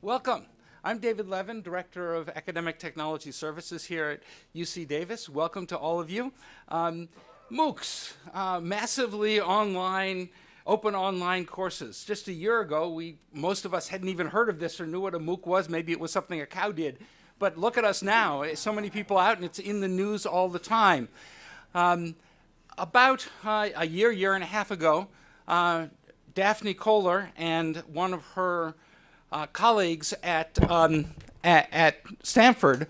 Welcome. I'm David Levin, Director of Academic Technology Services here at UC Davis. Welcome to all of you. MOOCs, massively online, open online courses. Just a year ago, most of us hadn't even heard of this or knew what a MOOC was. Maybe it was something a cow did. But look at us now. So many people out, and it's in the news all the time. About a year and a half ago, Daphne Koller and one of her colleagues at Stanford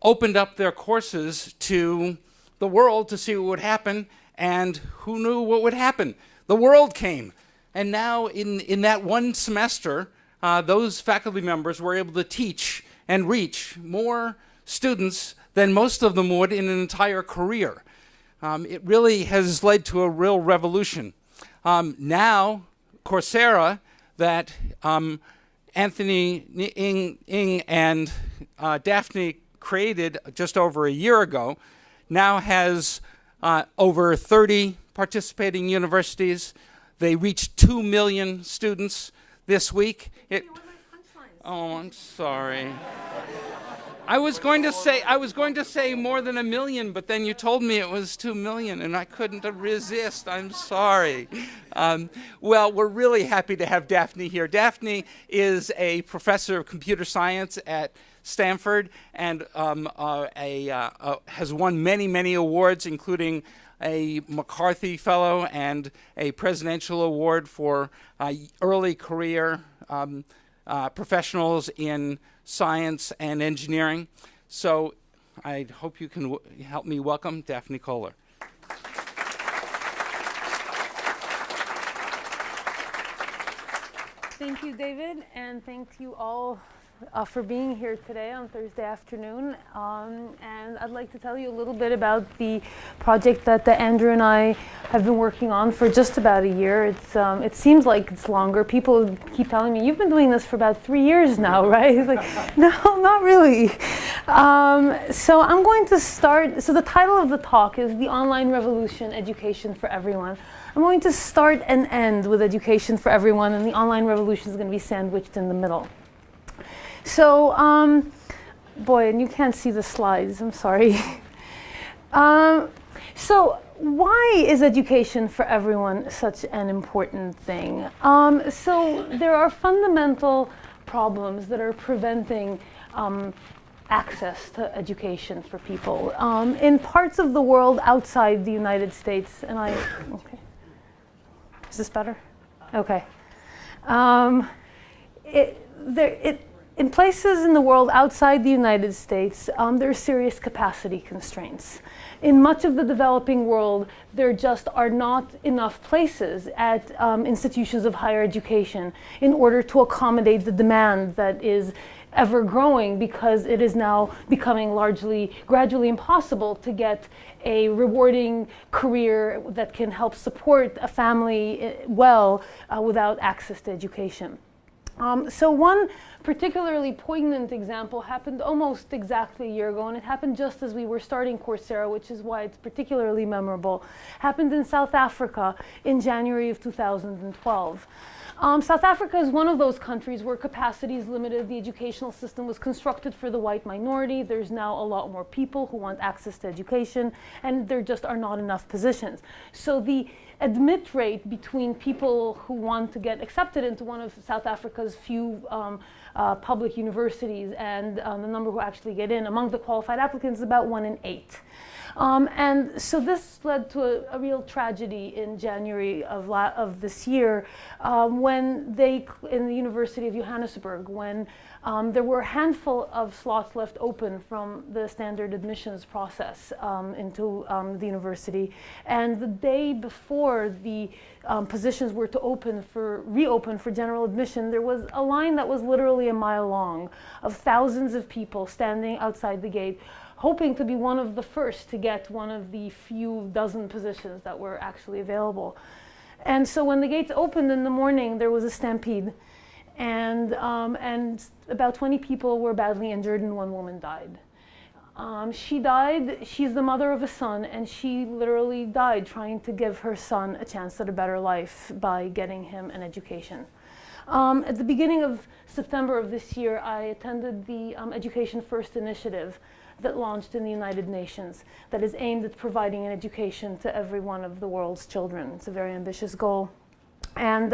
opened up their courses to the world to see what would happen, and who knew what would happen? The world came. And now in that one semester, those faculty members were able to teach and reach more students than most of them would in an entire career. It really has led to a real revolution. Now, Coursera, that Anthony Ng and Daphne created just over a year ago, now has over 30 participating universities. They reached 2 million students this week. Oh, I'm sorry. I was going to say more than 1 million, but then you told me it was 2 million, and I couldn't resist. I'm sorry. Well, we're really happy to have Daphne here. Daphne is a professor of computer science at Stanford and has won many awards, including a McCarthy Fellow and a Presidential Award for early career professionals in science and engineering. So I hope you can help me welcome Daphne Koller. Thank you, David, and thank you all for being here today on Thursday afternoon. And I'd like to tell you a little bit about the project that Andrew and I have been working on for just about a year. It seems like it's longer. People keep telling me, you've been doing this for about 3 years now, right? It's like, no, not really. So I'm going to start, so the title of the talk is The Online Revolution, Education for Everyone. I'm going to start and end with education for everyone, and the online revolution is going to be sandwiched in the middle. So, boy, and you can't see the slides, I'm sorry. So why is education for everyone such an important thing? So there are fundamental problems that are preventing access to education for people. In parts of the world outside the United States, okay. Is this better? Okay. In places in the world outside the United States, there are serious capacity constraints. In much of the developing world, there just are not enough places at institutions of higher education in order to accommodate the demand that is ever growing, because it is now becoming gradually impossible to get a rewarding career that can help support a family well without access to education. So one particularly poignant example happened almost exactly a year ago, and it happened just as we were starting Coursera, which is why it's particularly memorable. Happened in South Africa in January of 2012. South Africa is one of those countries where capacity is limited. The educational system was constructed for the white minority. There's now a lot more people who want access to education, and there just are not enough positions. So the admit rate between people who want to get accepted into one of South Africa's few public universities and the number who actually get in among the qualified applicants is about 1 in 8. And so this led to a real tragedy in January of this year when in the University of Johannesburg, when there were a handful of slots left open from the standard admissions process into the university. And the day before the positions were to reopen for general admission, there was a line that was literally a mile long of thousands of people standing outside the gate, hoping to be one of the first to get one of the few dozen positions that were actually available. And so when the gates opened in the morning, there was a stampede. And about 20 people were badly injured and 1 woman died. She died, she's the mother of a son, and she literally died trying to give her son a chance at a better life by getting him an education. At the beginning of September of this year, I attended the Education First initiative that launched in the United Nations that is aimed at providing an education to every one of the world's children. It's a very ambitious goal. And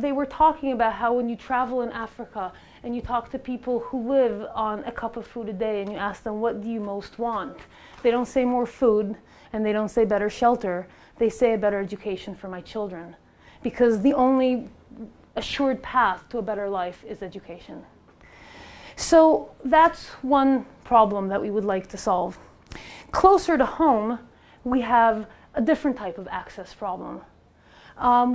they were talking about how when you travel in Africa and you talk to people who live on a cup of food a day and you ask them, what do you most want? They don't say more food and they don't say better shelter. They say a better education for my children. Because the only assured path to a better life is education. So that's one problem that we would like to solve. Closer to home, we have a different type of access problem,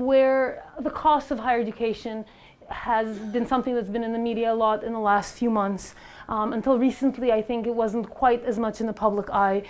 where the cost of higher education has been something that's been in the media a lot in the last few months. Until recently, I think it wasn't quite as much in the public eye.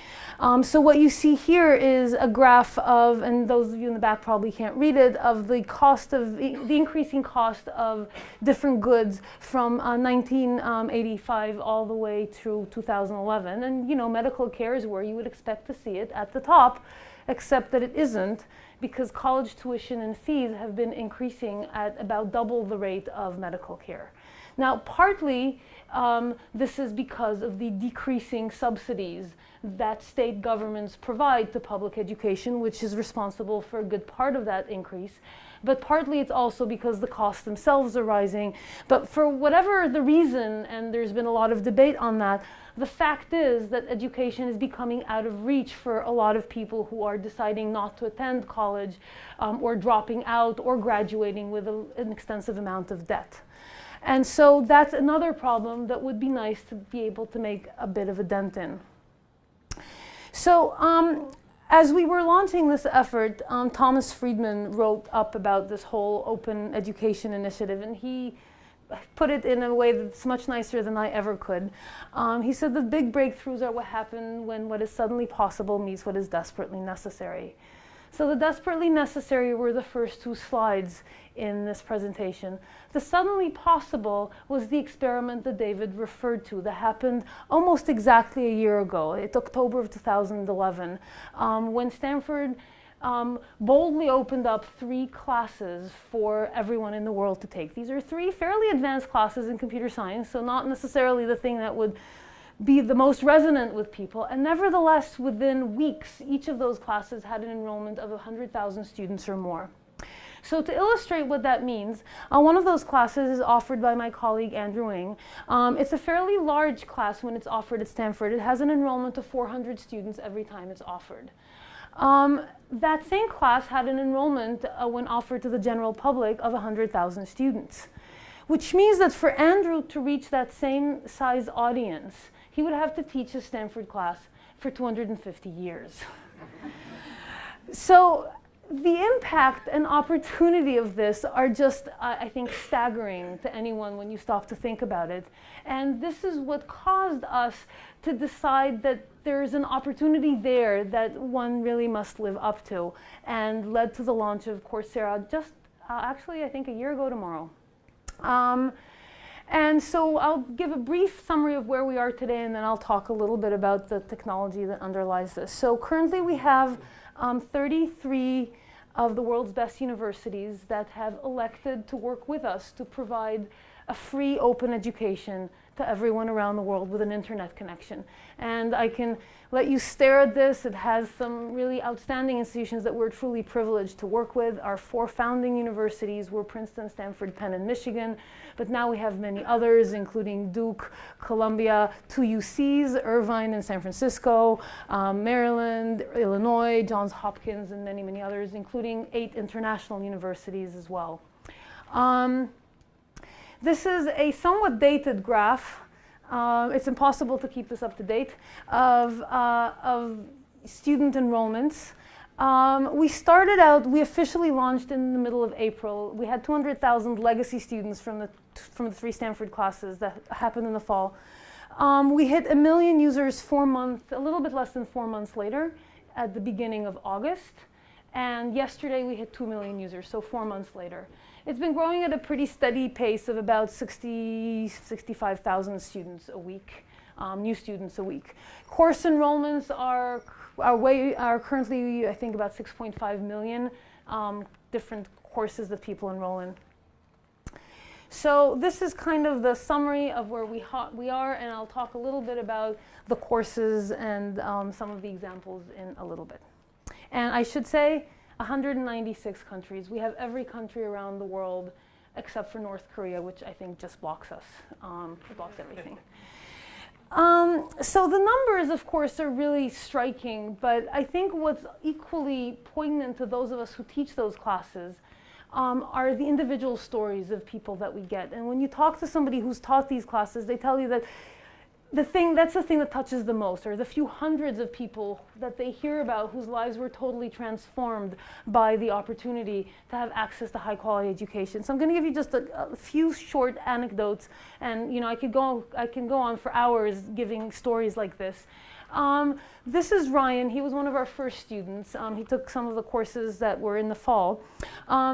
So what you see here is a graph of, and those of you in the back probably can't read it, of the cost of, the increasing cost of different goods from 1985 all the way through 2011. And medical care is where you would expect to see it at the top, except that it isn't, because college tuition and fees have been increasing at about double the rate of medical care. Now, partly, this is because of the decreasing subsidies that state governments provide to public education, which is responsible for a good part of that increase. But partly it's also because the costs themselves are rising. But for whatever the reason, and there's been a lot of debate on that, the fact is that education is becoming out of reach for a lot of people who are deciding not to attend college, or dropping out or graduating with an extensive amount of debt. And so that's another problem that would be nice to be able to make a bit of a dent in. So as we were launching this effort, Thomas Friedman wrote up about this whole open education initiative, and he put it in a way that's much nicer than I ever could. He said the big breakthroughs are what happen when what is suddenly possible meets what is desperately necessary. So the desperately necessary were the first two slides in this presentation. The suddenly possible was the experiment that David referred to that happened almost exactly a year ago. It's October of 2011, when Stanford boldly opened up 3 classes for everyone in the world to take. These are 3 fairly advanced classes in computer science, so not necessarily the thing that would be the most resonant with people. And nevertheless, within weeks, each of those classes had an enrollment of 100,000 students or more. So to illustrate what that means, one of those classes is offered by my colleague Andrew Ng. It's a fairly large class when it's offered at Stanford. It has an enrollment of 400 students every time it's offered. That same class had an enrollment when offered to the general public of 100,000 students, which means that for Andrew to reach that same size audience, he would have to teach a Stanford class for 250 years. So the impact and opportunity of this are just, I think, staggering to anyone when you stop to think about it. And this is what caused us to decide that there's an opportunity there that one really must live up to, and led to the launch of Coursera just actually, I think, a year ago tomorrow. And so I'll give a brief summary of where we are today, and then I'll talk a little bit about the technology that underlies this. So currently we have 33 of the world's best universities that have elected to work with us to provide a free open education to everyone around the world with an internet connection. And I can let you stare at this. It has some really outstanding institutions that we're truly privileged to work with. Our 4 founding universities were Princeton, Stanford, Penn, and Michigan, but now we have many others, including Duke, Columbia, 2 UCs, Irvine and San Francisco, Maryland, Illinois, Johns Hopkins, and many, many others, including 8 international universities as well. This is a somewhat dated graph. It's impossible to keep this up to date, of student enrollments. We officially launched in the middle of April. We had 200,000 legacy students from the 3 Stanford classes that happened in the fall. We hit 1 million users a little bit less than 4 months later, at the beginning of August. And yesterday we hit 2 million users, so 4 months later. It's been growing at a pretty steady pace of about 65,000 students a week, new students a week. Course enrollments are currently, I think, about 6.5 million different courses that people enroll in. So this is kind of the summary of where we are, and I'll talk a little bit about the courses and some of the examples in a little bit. And I should say 196 countries. We have every country around the world except for North Korea, which I think just blocks us. It blocks everything. So the numbers, of course, are really striking, but I think what's equally poignant to those of us who teach those classes are the individual stories of people that we get. And when you talk to somebody who's taught these classes, they tell you that that's the thing that touches the most, or the few hundreds of people that they hear about whose lives were totally transformed by the opportunity to have access to high quality education. So I'm going to give you just a few short anecdotes, and I can go on for hours giving stories like this. This is Ryan. He was one of our first students. He took some of the courses that were in the fall.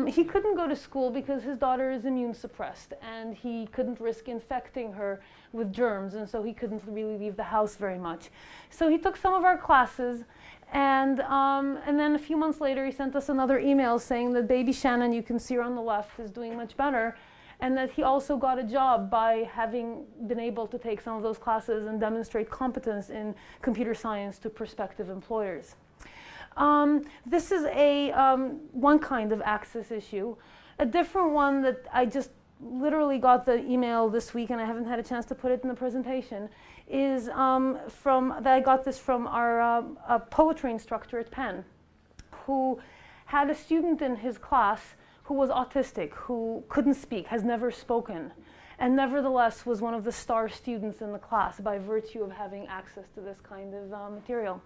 He couldn't go to school because his daughter is immune suppressed, and he couldn't risk infecting her with germs, and so he couldn't really leave the house very much. So he took some of our classes, and then a few months later he sent us another email saying that baby Shannon, you can see her on the left, is doing much better, and that he also got a job by having been able to take some of those classes and demonstrate competence in computer science to prospective employers. This is one kind of access issue. A different one that I just literally got the email this week, and I haven't had a chance to put it in the presentation, is I got this from our poetry instructor at Penn, who had a student in his class who was autistic, who couldn't speak, has never spoken, and nevertheless was one of the star students in the class by virtue of having access to this kind of material.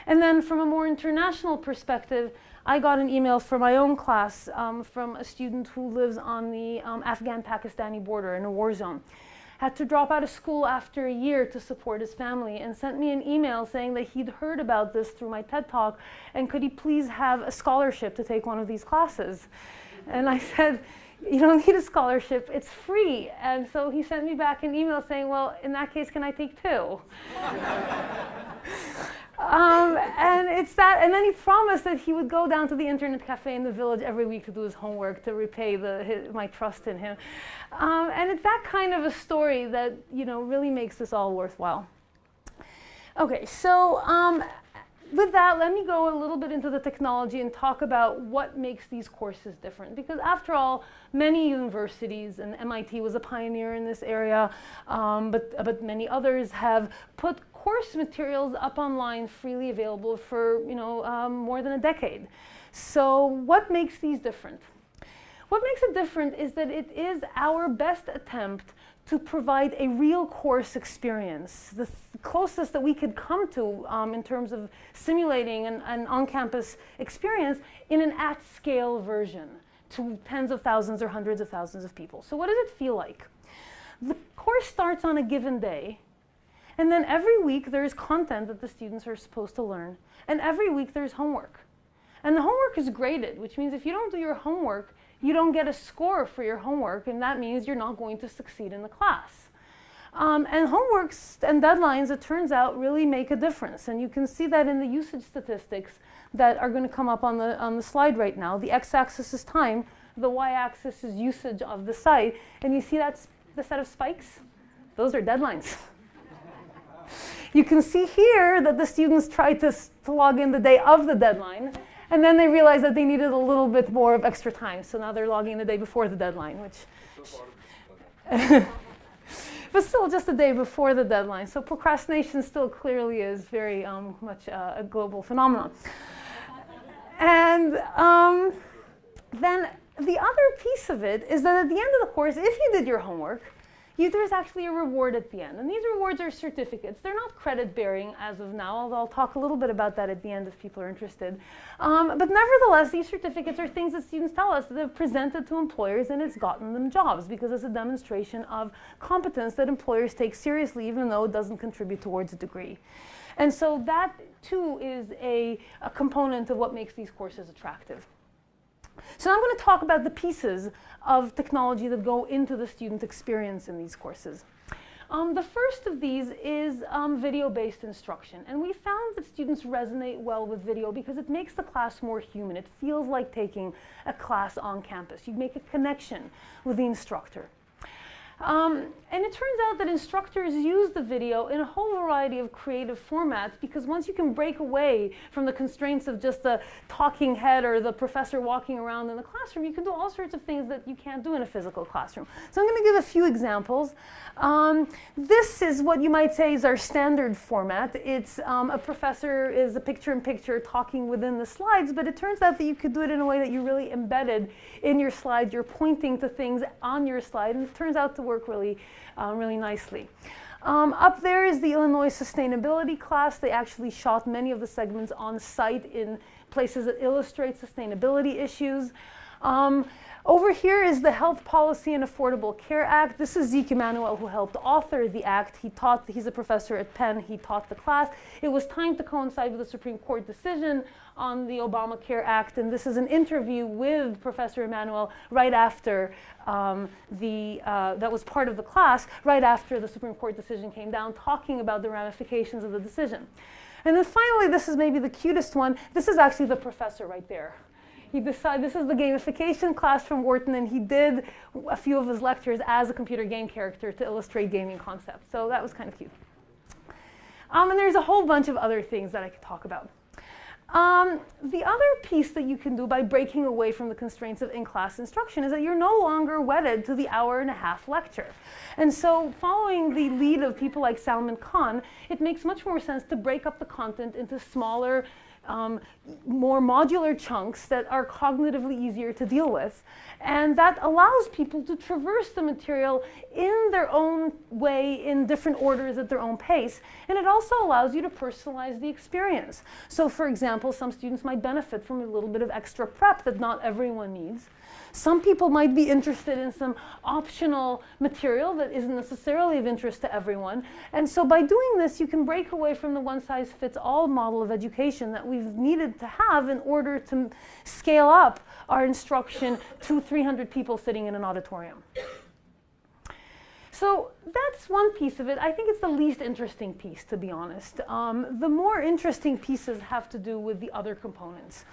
And then from a more international perspective, I got an email for my own class from a student who lives on the Afghan-Pakistani border in a war zone. Had to drop out of school after a year to support his family, and sent me an email saying that he'd heard about this through my TED Talk, and could he please have a scholarship to take one of these classes. And I said, you don't need a scholarship, it's free. And so he sent me back an email saying, well, in that case, can I take two? And then he promised that he would go down to the internet cafe in the village every week to do his homework to repay my trust in him. And it's that kind of a story that really makes this all worthwhile. Okay, so with that, let me go a little bit into the technology and talk about what makes these courses different. Because after all, many universities, and MIT was a pioneer in this area, but many others have put course materials up online freely available for more than a decade. So what makes these different? What makes it different is that it is our best attempt to provide a real course experience, the closest that we could come to in terms of simulating an on-campus experience in an at-scale version to tens of thousands or hundreds of thousands of people. So what does it feel like? The course starts on a given day, and then every week there's content that the students are supposed to learn, and every week there's homework. And the homework is graded, which means if you don't do your homework, you don't get a score for your homework, and that means you're not going to succeed in the class. And homeworks and deadlines, it turns out, really make a difference. And you can see that in the usage statistics that are going to come up on the slide right now. The x-axis is time, the y-axis is usage of the site, and you see that's the set of spikes? Those are deadlines. You can see here that the students tried to log in the day of the deadline, and then they realized that they needed a little bit more of extra time. So now they're logging in the day before the deadline, which, but still just the day before the deadline. So procrastination still clearly is very much a global phenomenon. And then the other piece of it is that at the end of the course, if you did your homework, there's actually a reward at the end. And these rewards are certificates. They're not credit-bearing as of now, although I'll talk a little bit about that at the end if people are interested. But nevertheless, these certificates are things that students tell us that they've presented to employers, and it's gotten them jobs because it's a demonstration of competence that employers take seriously, even though it doesn't contribute towards a degree. And so that, too, is a component of what makes these courses attractive. So now I'm going to talk about the pieces of technology that go into the student experience in these courses. The first of these is video-based instruction. And we found that students resonate well with video because it makes the class more human. It feels like taking a class on campus. You make a connection with the instructor. And it turns out that instructors use the video in a whole variety of creative formats because once you can break away from the constraints of just the talking head or the professor walking around in the classroom, you can do all sorts of things that you can't do in a physical classroom. So I'm going to give a few examples. This is what you might say is our standard format. It's a professor is a picture-in-picture talking within the slides, but it turns out that you could do it in a way that you really embedded in your slides. You're pointing to things on your slide, and it turns out to work really nicely. Up there is the Illinois Sustainability class. They actually shot many of the segments on site in places that illustrate sustainability issues. Over here is the Health Policy and Affordable Care Act. This is Zeke Emanuel, who helped author the act. He's a professor at Penn. He taught the class. It was timed to coincide with the Supreme Court decision on the Obamacare Act, and this is an interview with Professor Emanuel right after that was part of the class, right after the Supreme Court decision came down, talking about the ramifications of the decision. And then finally, this is maybe the cutest one. This is actually the professor right there. He decided this is the gamification class from Wharton, and he did a few of his lectures as a computer game character to illustrate gaming concepts. So that was kind of cute. And there's a whole bunch of other things that I could talk about. The other piece that you can do by breaking away from the constraints of in-class instruction is that you're no longer wedded to the hour-and-a-half lecture. And so following the lead of people like Salman Khan, it makes much more sense to break up the content into smaller, more modular chunks that are cognitively easier to deal with. And that allows people to traverse the material in their own way, in different orders at their own pace. And it also allows you to personalize the experience. So for example, some students might benefit from a little bit of extra prep that not everyone needs. Some people might be interested in some optional material that isn't necessarily of interest to everyone. And so by doing this, you can break away from the one-size-fits-all model of education that we've needed to have in order to scale up our instruction to 300 people sitting in an auditorium. So that's one piece of it. I think it's the least interesting piece, to be honest. The more interesting pieces have to do with the other components.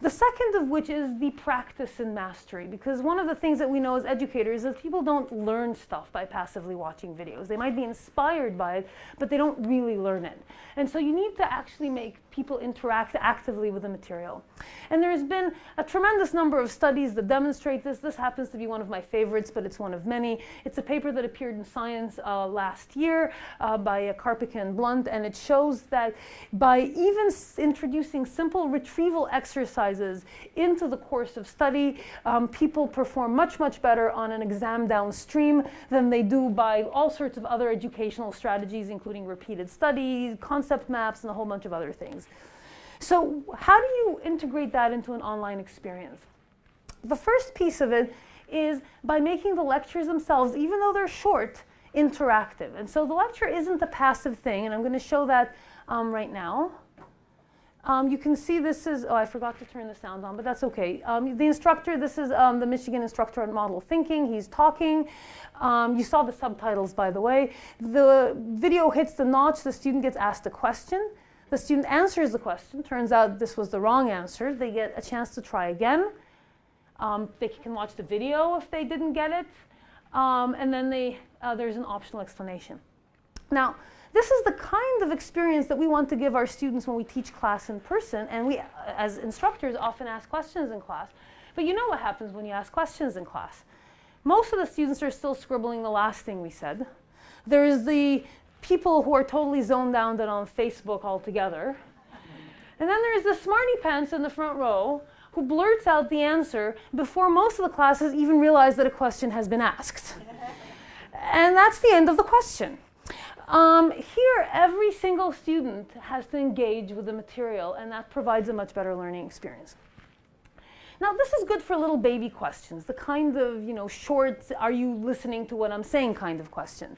The second of which is the practice and mastery, because one of the things that we know as educators is people don't learn stuff by passively watching videos. They might be inspired by it, but they don't really learn it. And so you need to actually make people interact actively with the material. And there's been a tremendous number of studies that demonstrate this. This happens to be one of my favorites, but it's one of many. It's a paper that appeared in Science last year by Karpika and Blunt, and it shows that by even introducing simple retrieval exercises into the course of study, people perform much, much better on an exam downstream than they do by all sorts of other educational strategies, including repeated studies, concept maps, and a whole bunch of other things. So how do you integrate that into an online experience? The first piece of it is by making the lectures themselves, even though they're short, interactive. And so the lecture isn't a passive thing, and I'm going to show that right now. You can see this is, oh, I forgot to turn the sound on, but that's okay. The instructor, this is the Michigan instructor on model thinking. He's talking. You saw the subtitles, by the way. The video hits the notch. The student gets asked a question. The student answers the question. Turns out this was the wrong answer. They get a chance to try again. They can watch the video if they didn't get it. And then there's an optional explanation. Now, this is the kind of experience that we want to give our students when we teach class in person, and we, as instructors, often ask questions in class. But you know what happens when you ask questions in class. Most of the students are still scribbling the last thing we said. There's the people who are totally zoned out and on Facebook altogether. And then there's the smarty pants in the front row who blurts out the answer before most of the classes even realize that a question has been asked. And that's the end of the question. Here, every single student has to engage with the material, and that provides a much better learning experience. Now, this is good for little baby questions, the kind of, short, are you listening to what I'm saying kind of question.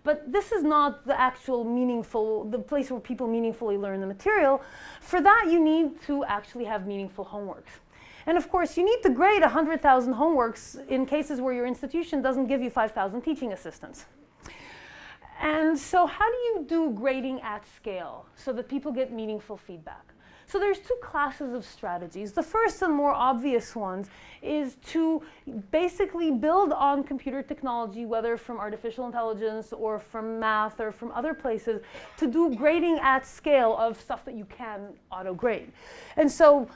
But this is not the actual the place where people meaningfully learn the material. For that, you need to actually have meaningful homeworks. And of course, you need to grade 100,000 homeworks in cases where your institution doesn't give you 5,000 teaching assistants. And so how do you do grading at scale so that people get meaningful feedback? So there's two classes of strategies. The first and more obvious ones is to basically build on computer technology, whether from artificial intelligence or from math or from other places, to do grading at scale of stuff that you can auto-grade. And so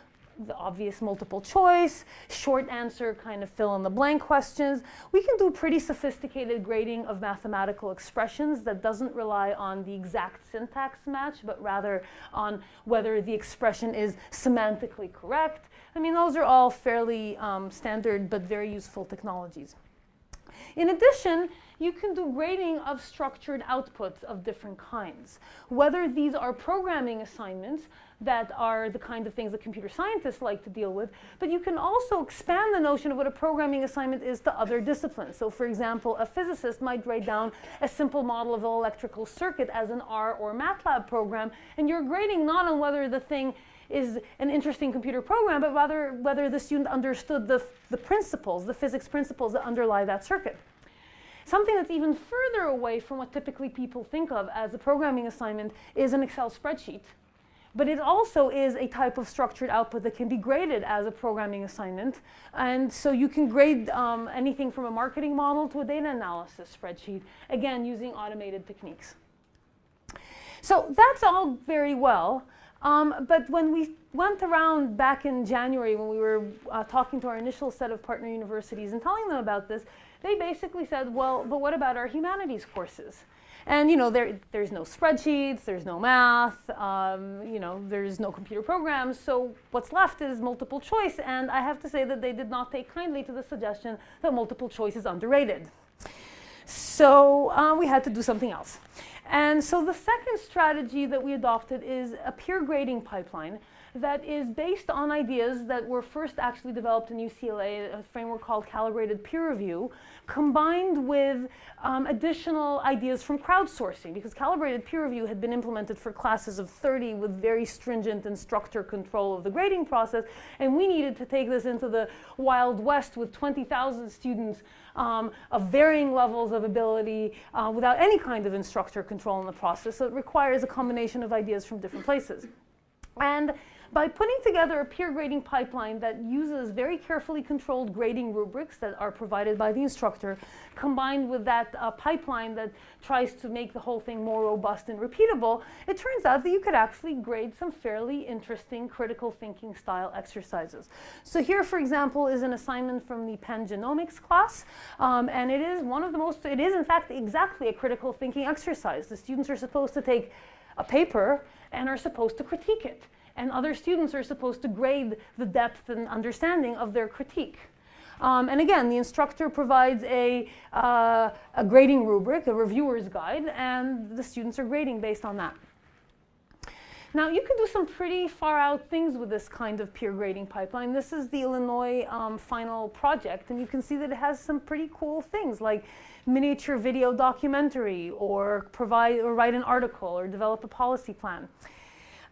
the obvious multiple choice, short answer kind of fill in the blank questions. We can do pretty sophisticated grading of mathematical expressions that doesn't rely on the exact syntax match, but rather on whether the expression is semantically correct. I mean, those are all fairly standard but very useful technologies. In addition, you can do grading of structured outputs of different kinds, whether these are programming assignments that are the kind of things that computer scientists like to deal with, but you can also expand the notion of what a programming assignment is to other disciplines. So for example, a physicist might write down a simple model of an electrical circuit as an R or MATLAB program, and you're grading not on whether the thing is an interesting computer program, but rather whether the student understood the principles, the physics principles that underlie that circuit. Something that's even further away from what typically people think of as a programming assignment is an Excel spreadsheet. But it also is a type of structured output that can be graded as a programming assignment. And so you can grade anything from a marketing model to a data analysis spreadsheet, again, using automated techniques. So that's all very well. But when we went around back in January, when we were talking to our initial set of partner universities and telling them about this, they basically said, well, but what about our humanities courses? And there's no spreadsheets, there's no math, there's no computer programs, so what's left is multiple choice, and I have to say that they did not take kindly to the suggestion that multiple choice is underrated. So we had to do something else. And so the second strategy that we adopted is a peer grading pipeline that is based on ideas that were first actually developed in UCLA, a framework called calibrated peer review, combined with additional ideas from crowdsourcing, because calibrated peer review had been implemented for classes of 30 with very stringent instructor control of the grading process, and we needed to take this into the Wild West with 20,000 students of varying levels of ability without any kind of instructor control in the process. So it requires a combination of ideas from different places. And by putting together a peer grading pipeline that uses very carefully controlled grading rubrics that are provided by the instructor, combined with that pipeline that tries to make the whole thing more robust and repeatable, it turns out that you could actually grade some fairly interesting critical thinking style exercises. So here, for example, is an assignment from the Penn Genomics class, and it is it is in fact exactly a critical thinking exercise. The students are supposed to take a paper and are supposed to critique it. And other students are supposed to grade the depth and understanding of their critique. And again, the instructor provides a grading rubric, a reviewer's guide, and the students are grading based on that. Now, you can do some pretty far-out things with this kind of peer grading pipeline. This is the Illinois final project, and you can see that it has some pretty cool things like miniature video documentary, or write an article, or develop a policy plan.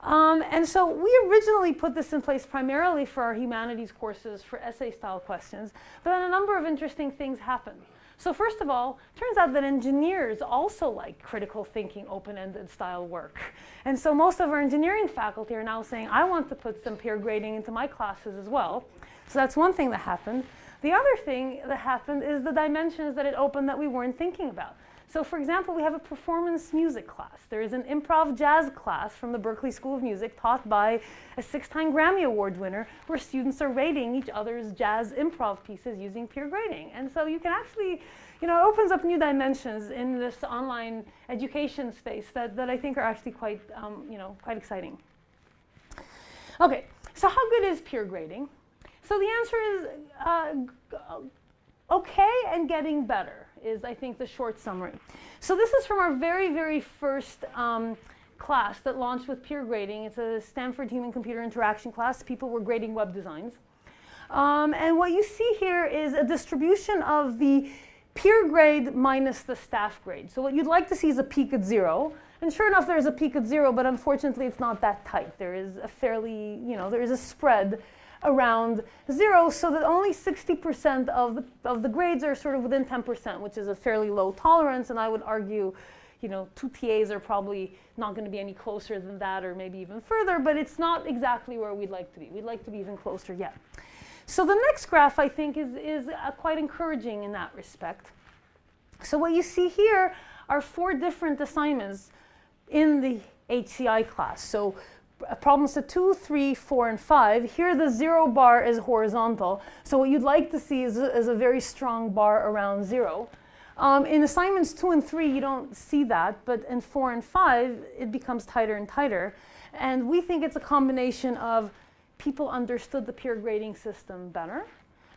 And so we originally put this in place primarily for our humanities courses for essay-style questions, but then a number of interesting things happened. So first of all, it turns out that engineers also like critical thinking, open-ended style work. And so most of our engineering faculty are now saying, I want to put some peer grading into my classes as well. So that's one thing that happened. The other thing that happened is the dimensions that it opened that we weren't thinking about. So for example, we have a performance music class. There is an improv jazz class from the Berklee School of Music taught by a 6-time Grammy Award winner, where students are rating each other's jazz improv pieces using peer grading. And so you can actually, it opens up new dimensions in this online education space that I think are actually quite exciting. Okay, so how good is peer grading? So the answer is okay and getting better is, I think, the short summary. So this is from our very, very first class that launched with peer grading. It's a Stanford Human-Computer Interaction class. People were grading web designs. And what you see here is a distribution of the peer grade minus the staff grade. So what you'd like to see is a peak at 0. And sure enough, there's a peak at 0, but unfortunately, it's not that tight. There is a fairly, there is a spread around 0, so that only 60% of the grades are sort of within 10%, which is a fairly low tolerance, and I would argue, two TAs are probably not going to be any closer than that, or maybe even further, but it's not exactly where we'd like to be. We'd like to be even closer yet. So the next graph, I think, is quite encouraging in that respect. So what you see here are 4 different assignments in the HCI class. So problem set 2, 3, 4, and 5. Here the 0 bar is horizontal. So what you'd like to see is a very strong bar around 0. In assignments 2 and 3, you don't see that, but in 4 and 5, it becomes tighter and tighter. And we think it's a combination of people understood the peer grading system better,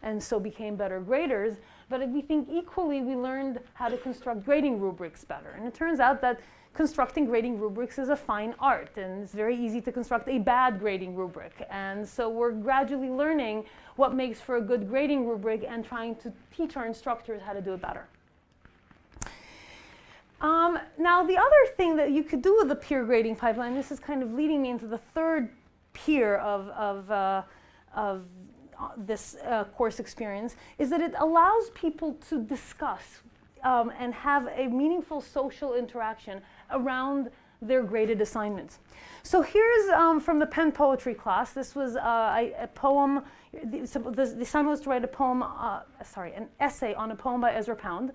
and so became better graders, but we think equally we learned how to construct grading rubrics better. And it turns out that constructing grading rubrics is a fine art, and it's very easy to construct a bad grading rubric. And so we're gradually learning what makes for a good grading rubric and trying to teach our instructors how to do it better. Now, the other thing that you could do with the peer grading pipeline, this is kind of leading me into the third pier of this course experience, is that it allows people to discuss and have a meaningful social interaction around their graded assignments. So here's from the pen poetry class. This was a poem. The assignment was to write a poem, an essay on a poem by Ezra Pound.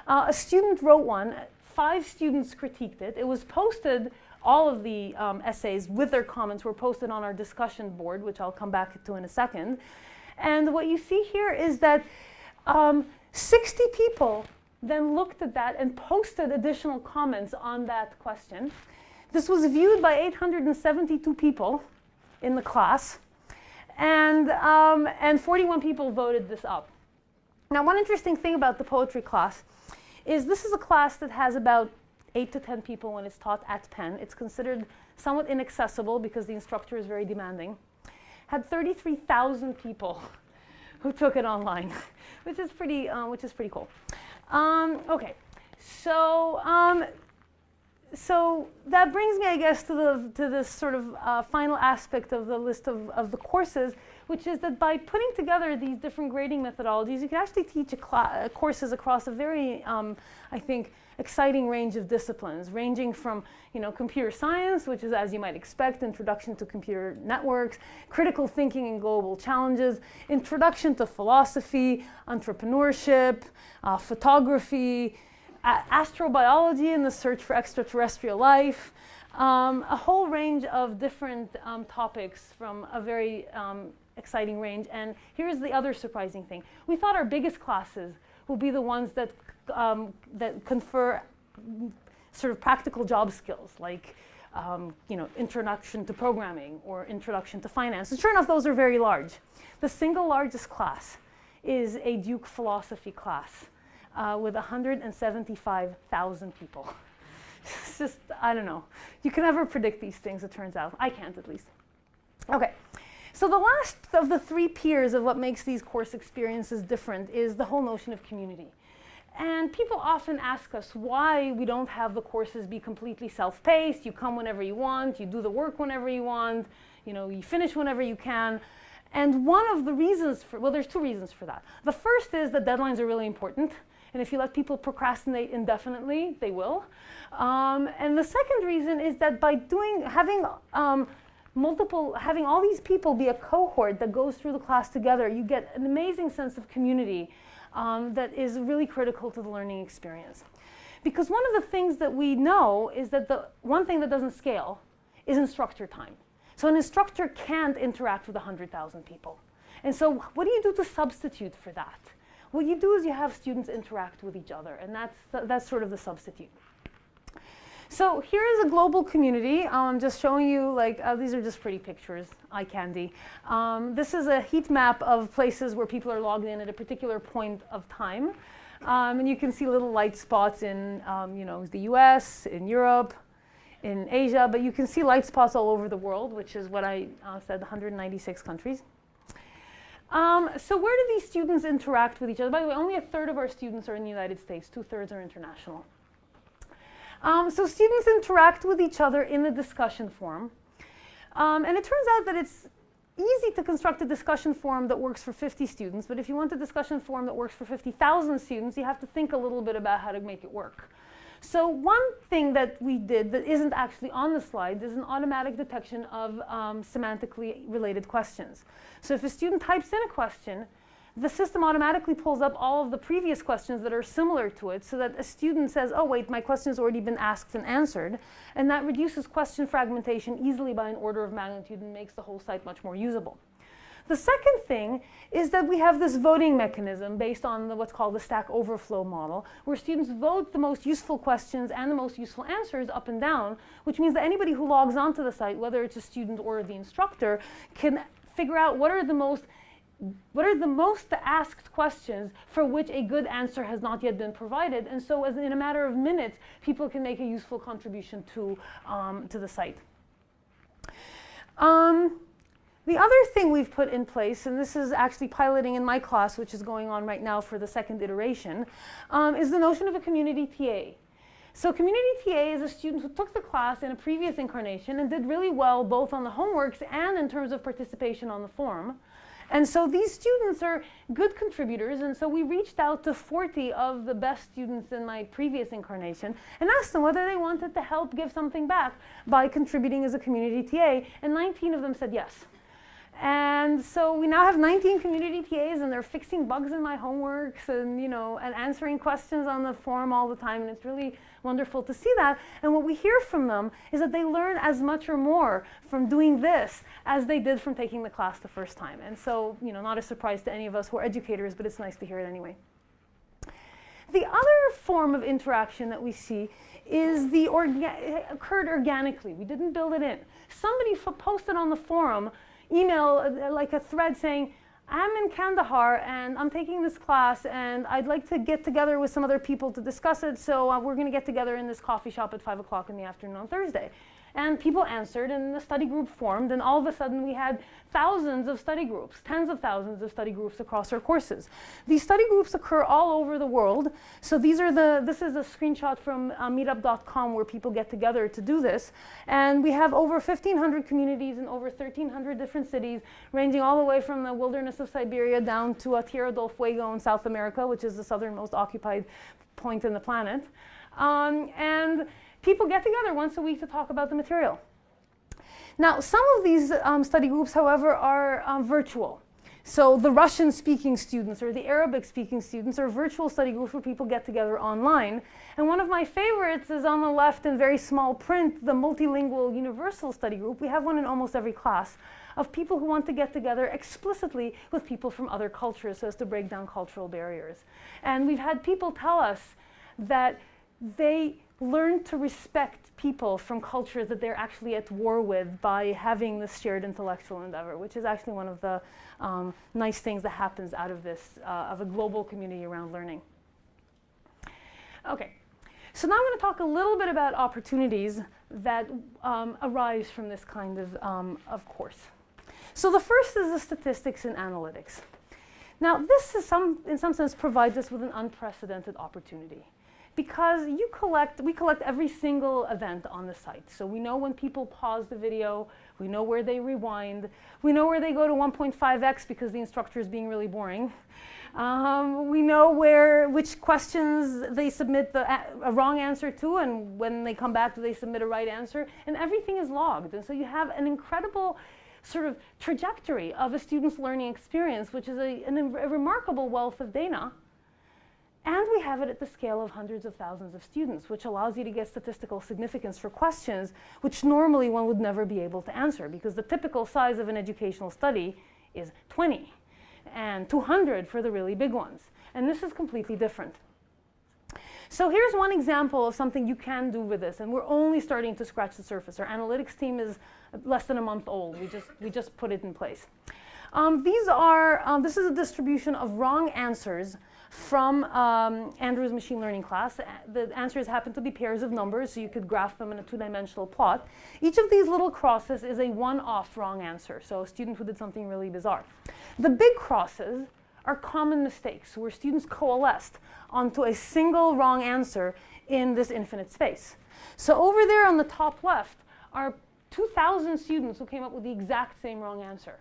A student wrote one. 5 students critiqued it. It was posted. All of the essays with their comments were posted on our discussion board, which I'll come back to in a second. And what you see here is that 60 people then looked at that and posted additional comments on that question. This was viewed by 872 people in the class, and 41 people voted this up. Now, one interesting thing about the poetry class is this is a class that has about 8 to 10 people when it's taught at Penn. It's considered somewhat inaccessible because the instructor is very demanding. Had 33,000 people who took it online, which is pretty cool. Okay, so that brings me, I guess, to this sort of final aspect of the list of the courses, which is that by putting together these different grading methodologies, you can actually teach courses across a very, I think, exciting range of disciplines, ranging from computer science, which is, as you might expect, introduction to computer networks, critical thinking and global challenges, introduction to philosophy, entrepreneurship, photography, astrobiology and the search for extraterrestrial life, a whole range of different topics from a very exciting range. And here's the other surprising thing. We thought our biggest classes will be the ones that confer sort of practical job skills, like introduction to programming or introduction to finance. And sure enough, those are very large. The single largest class is a Duke philosophy class with 175,000 people. It's just, I don't know. You can never predict these things, it turns out. I can't, at least. Okay. So the last of the 3 piers of what makes these course experiences different is the whole notion of community. And people often ask us why we don't have the courses be completely self-paced. You come whenever you want, you do the work whenever you want, you finish whenever you can. And one of the reasons there's 2 reasons for that. The first is that deadlines are really important. And if you let people procrastinate indefinitely, they will. And the second reason is that by having all these people be a cohort that goes through the class together, you get an amazing sense of community that is really critical to the learning experience. Because one of the things that we know is that the one thing that doesn't scale is instructor time. So an instructor can't interact with 100,000 people. And so what do you do to substitute for that? What you do is you have students interact with each other, and that's sort of the substitute. So here is a global community. I'm just showing you, these are just pretty pictures, eye candy. This is a heat map of places where people are logged in at a particular point of time. And you can see little light spots in the US, in Europe, in Asia, but you can see light spots all over the world, which is what I said, 196 countries. So where do these students interact with each other? By the way, only 1/3 of our students are in the United States, 2/3 are international. So students interact with each other in the discussion forum. And it turns out that it's easy to construct a discussion forum that works for 50 students, but if you want a discussion forum that works for 50,000 students, you have to think a little bit about how to make it work. So one thing that we did that isn't actually on the slide is an automatic detection of semantically related questions. So if a student types in a question, the system automatically pulls up all of the previous questions that are similar to it so that a student says, oh wait, my question has already been asked and answered. And that reduces question fragmentation easily by an order of magnitude and makes the whole site much more usable. The second thing is that we have this voting mechanism based on what's called the Stack Overflow model, where students vote the most useful questions and the most useful answers up and down, which means that anybody who logs onto the site, whether it's a student or the instructor, can figure out what are the most asked questions for which a good answer has not yet been provided. And so in a matter of minutes, people can make a useful contribution to the site. The other thing we've put in place, and this is actually piloting in my class, which is going on right now for the second iteration, is the notion of a community TA. So community TA is a student who took the class in a previous incarnation and did really well both on the homeworks and in terms of participation on the forum. And so these students are good contributors, and so we reached out to 40 of the best students in my previous incarnation and asked them whether they wanted to help give something back by contributing as a community TA, and 19 of them said yes. And so we now have 19 community TAs, and they're fixing bugs in my homeworks and, and answering questions on the forum all the time, and it's really wonderful to see that. And what we hear from them is that they learn as much or more from doing this as they did from taking the class the first time. And so, not a surprise to any of us who are educators, but it's nice to hear it anyway. The other form of interaction that we see is it occurred organically. We didn't build it in. Somebody posted on the forum email, like a thread saying, I'm in Kandahar and I'm taking this class and I'd like to get together with some other people to discuss it, so we're going to get together in this coffee shop at 5 o'clock in the afternoon on Thursday. And people answered and the study group formed, and all of a sudden we had thousands of study groups, tens of thousands of study groups across our courses. These study groups occur all over the world. So this is a screenshot from meetup.com where people get together to do this. And we have over 1,500 communities in over 1,300 different cities, ranging all the way from the wilderness of Siberia down to Tierra del Fuego in South America, which is the southernmost occupied point in the planet. And people get together once a week to talk about the material. Now, some of these study groups, however, are virtual. So the Russian-speaking students or the Arabic-speaking students are virtual study groups where people get together online. And one of my favorites is on the left in very small print, the multilingual universal study group. We have one in almost every class of people who want to get together explicitly with people from other cultures so as to break down cultural barriers. And we've had people tell us that they learn to respect people from cultures that they're actually at war with by having this shared intellectual endeavor, which is actually one of the nice things that happens out of this, of a global community around learning. Okay, so now I'm going to talk a little bit about opportunities that arise from this kind of course. So the first is the statistics and analytics. Now this is in some sense provides us with an unprecedented opportunity, because we collect every single event on the site. So we know when people pause the video, we know where they rewind, we know where they go to 1.5x because the instructor is being really boring. We know which questions they submit a wrong answer to, and when they come back, do they submit a right answer? And everything is logged. And so you have an incredible sort of trajectory of a student's learning experience, which is a remarkable wealth of data. And we have it at the scale of hundreds of thousands of students, which allows you to get statistical significance for questions which normally one would never be able to answer, because the typical size of an educational study is 20 and 200 for the really big ones. And this is completely different. So here's one example of something you can do with this, and we're only starting to scratch the surface. Our analytics team is less than a month old. We just put it in place. This is a distribution of wrong answers from Andrew's machine learning class. The answers happen to be pairs of numbers, so you could graph them in a two-dimensional plot. Each of these little crosses is a one-off wrong answer, so a student who did something really bizarre. The big crosses are common mistakes, where students coalesced onto a single wrong answer in this infinite space. So over there on the top left are 2,000 students who came up with the exact same wrong answer.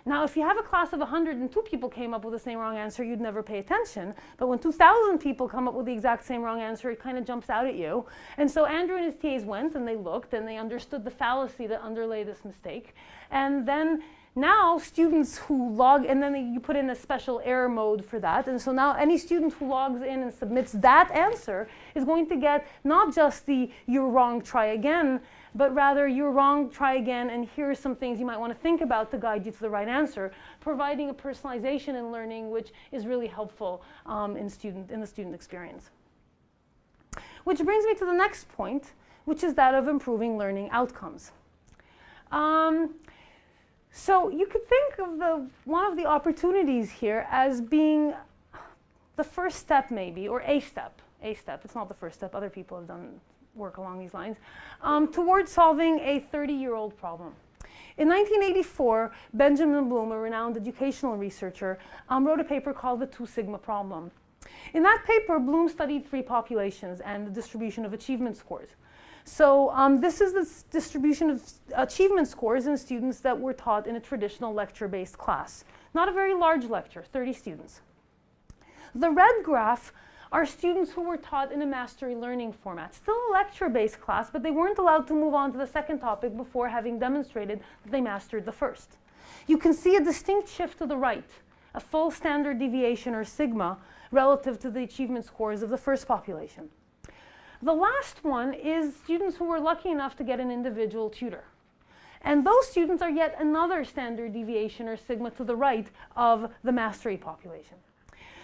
Now, if you have a class of 100 and 2 people came up with the same wrong answer, you'd never pay attention. But when 2,000 people come up with the exact same wrong answer, it kind of jumps out at you. And so Andrew and his TAs went and they looked and they understood the fallacy that underlay this mistake. And then now students who log, and then you put in a special error mode for that. And so now any student who logs in and submits that answer is going to get not just the "you're wrong, try again," but rather "you're wrong, try again, and here are some things you might want to think about to guide you to the right answer," providing a personalization in learning which is really helpful in the student experience. Which brings me to the next point, which is that of improving learning outcomes. So you could think of one of the opportunities here as being the first step maybe, or a step. It's not the first step, other people have done work along these lines, towards solving a 30-year-old problem. In 1984, Benjamin Bloom, a renowned educational researcher, wrote a paper called the 2 Sigma problem. In that paper, Bloom studied 3 populations and the distribution of achievement scores. So this is the distribution of achievement scores in students that were taught in a traditional lecture-based class. Not a very large lecture, 30 students. The red graph are students who were taught in a mastery learning format. Still a lecture-based class, but they weren't allowed to move on to the second topic before having demonstrated that they mastered the first. You can see a distinct shift to the right, a full standard deviation, or sigma, relative to the achievement scores of the first population. The last one is students who were lucky enough to get an individual tutor. And those students are yet another standard deviation, or sigma, to the right of the mastery population.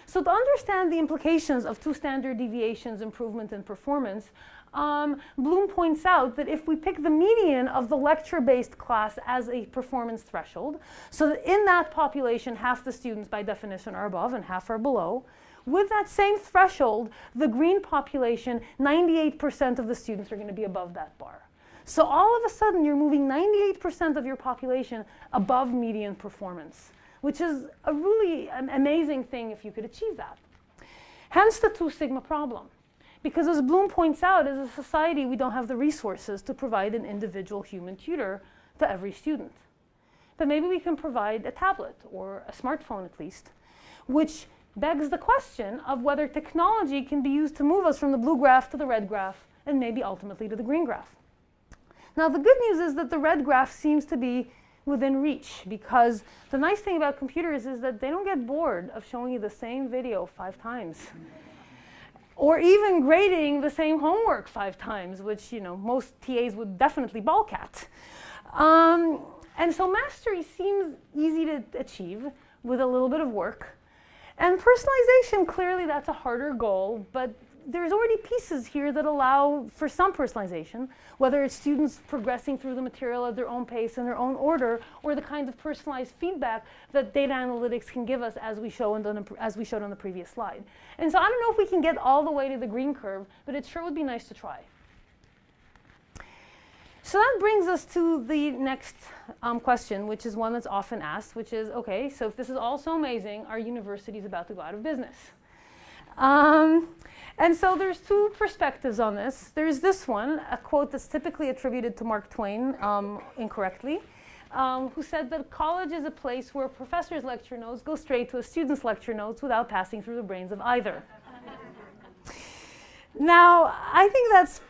So to understand the implications of 2 standard deviations, improvement in performance, Bloom points out that if we pick the median of the lecture-based class as a performance threshold, so that in that population, half the students by definition are above and half are below, with that same threshold, the green population, 98% of the students are going to be above that bar. So all of a sudden, you're moving 98% of your population above median performance, which is a really amazing thing if you could achieve that. Hence the 2 Sigma problem. Because as Bloom points out, as a society, we don't have the resources to provide an individual human tutor to every student. But maybe we can provide a tablet, or a smartphone at least, which begs the question of whether technology can be used to move us from the blue graph to the red graph, and maybe ultimately to the green graph. Now the good news is that the red graph seems to be within reach, because the nice thing about computers is that they don't get bored of showing you the same video 5 times. Or even grading the same homework 5 times, which most TAs would definitely balk at. And so mastery seems easy to achieve with a little bit of work. And personalization, clearly that's a harder goal, but there's already pieces here that allow for some personalization, whether it's students progressing through the material at their own pace in their own order, or the kind of personalized feedback that data analytics can give us, as we showed on the previous slide. And so I don't know if we can get all the way to the green curve, but it sure would be nice to try. So that brings us to the next question, which is one that's often asked, which is, okay, so if this is all so amazing, are universities about to go out of business? And so there's 2 perspectives on this. There's this one, a quote that's typically attributed to Mark Twain incorrectly, who said that college is a place where a professor's lecture notes go straight to a student's lecture notes without passing through the brains of either. Now, I think that's,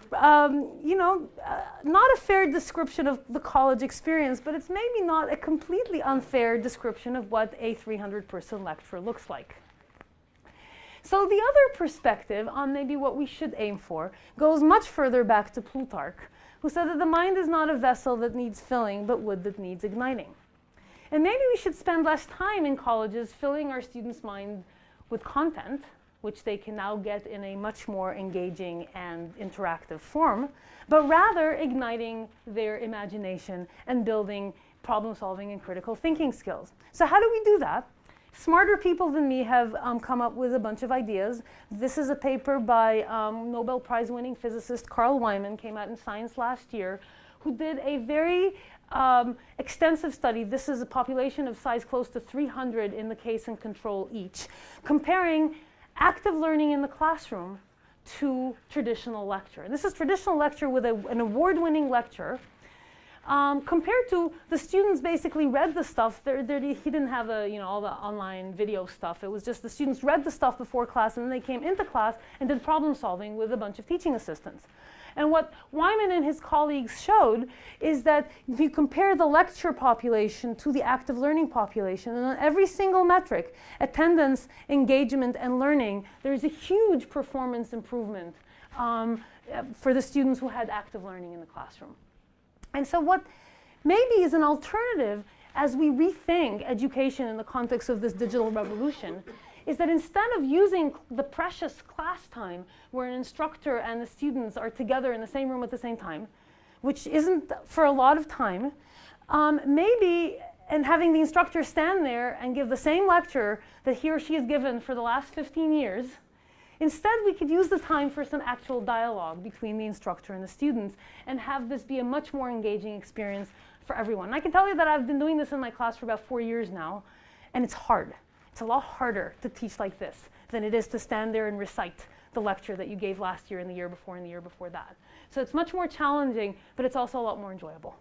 not a fair description of the college experience, but it's maybe not a completely unfair description of what a 300-person lecture looks like. So the other perspective on maybe what we should aim for goes much further back to Plutarch, who said that the mind is not a vessel that needs filling, but wood that needs igniting. And maybe we should spend less time in colleges filling our students' mind with content, which they can now get in a much more engaging and interactive form, but rather igniting their imagination and building problem-solving and critical thinking skills. So how do we do that? Smarter people than me have come up with a bunch of ideas. This is a paper by Nobel Prize-winning physicist Carl Wyman, came out in Science last year, who did a very extensive study. This is a population of size close to 300 in the case and control each, comparing active learning in the classroom to traditional lecture. This is traditional lecture with an award-winning lecture compared to the students basically read the stuff. He didn't have all the online video stuff. It was just the students read the stuff before class, and then they came into class and did problem solving with a bunch of teaching assistants. And what Wyman and his colleagues showed is that if you compare the lecture population to the active learning population, and on every single metric, attendance, engagement, and learning, there's a huge performance improvement for the students who had active learning in the classroom. And so what maybe is an alternative as we rethink education in the context of this digital revolution is that instead of using the precious class time where an instructor and the students are together in the same room at the same time, which isn't for a lot of time, maybe, and having the instructor stand there and give the same lecture that he or she has given for the last 15 years, instead we could use the time for some actual dialogue between the instructor and the students and have this be a much more engaging experience for everyone. And I can tell you that I've been doing this in my class for about 4 years now, and it's hard. It's a lot harder to teach like this than it is to stand there and recite the lecture that you gave last year and the year before and the year before that. So it's much more challenging, but it's also a lot more enjoyable.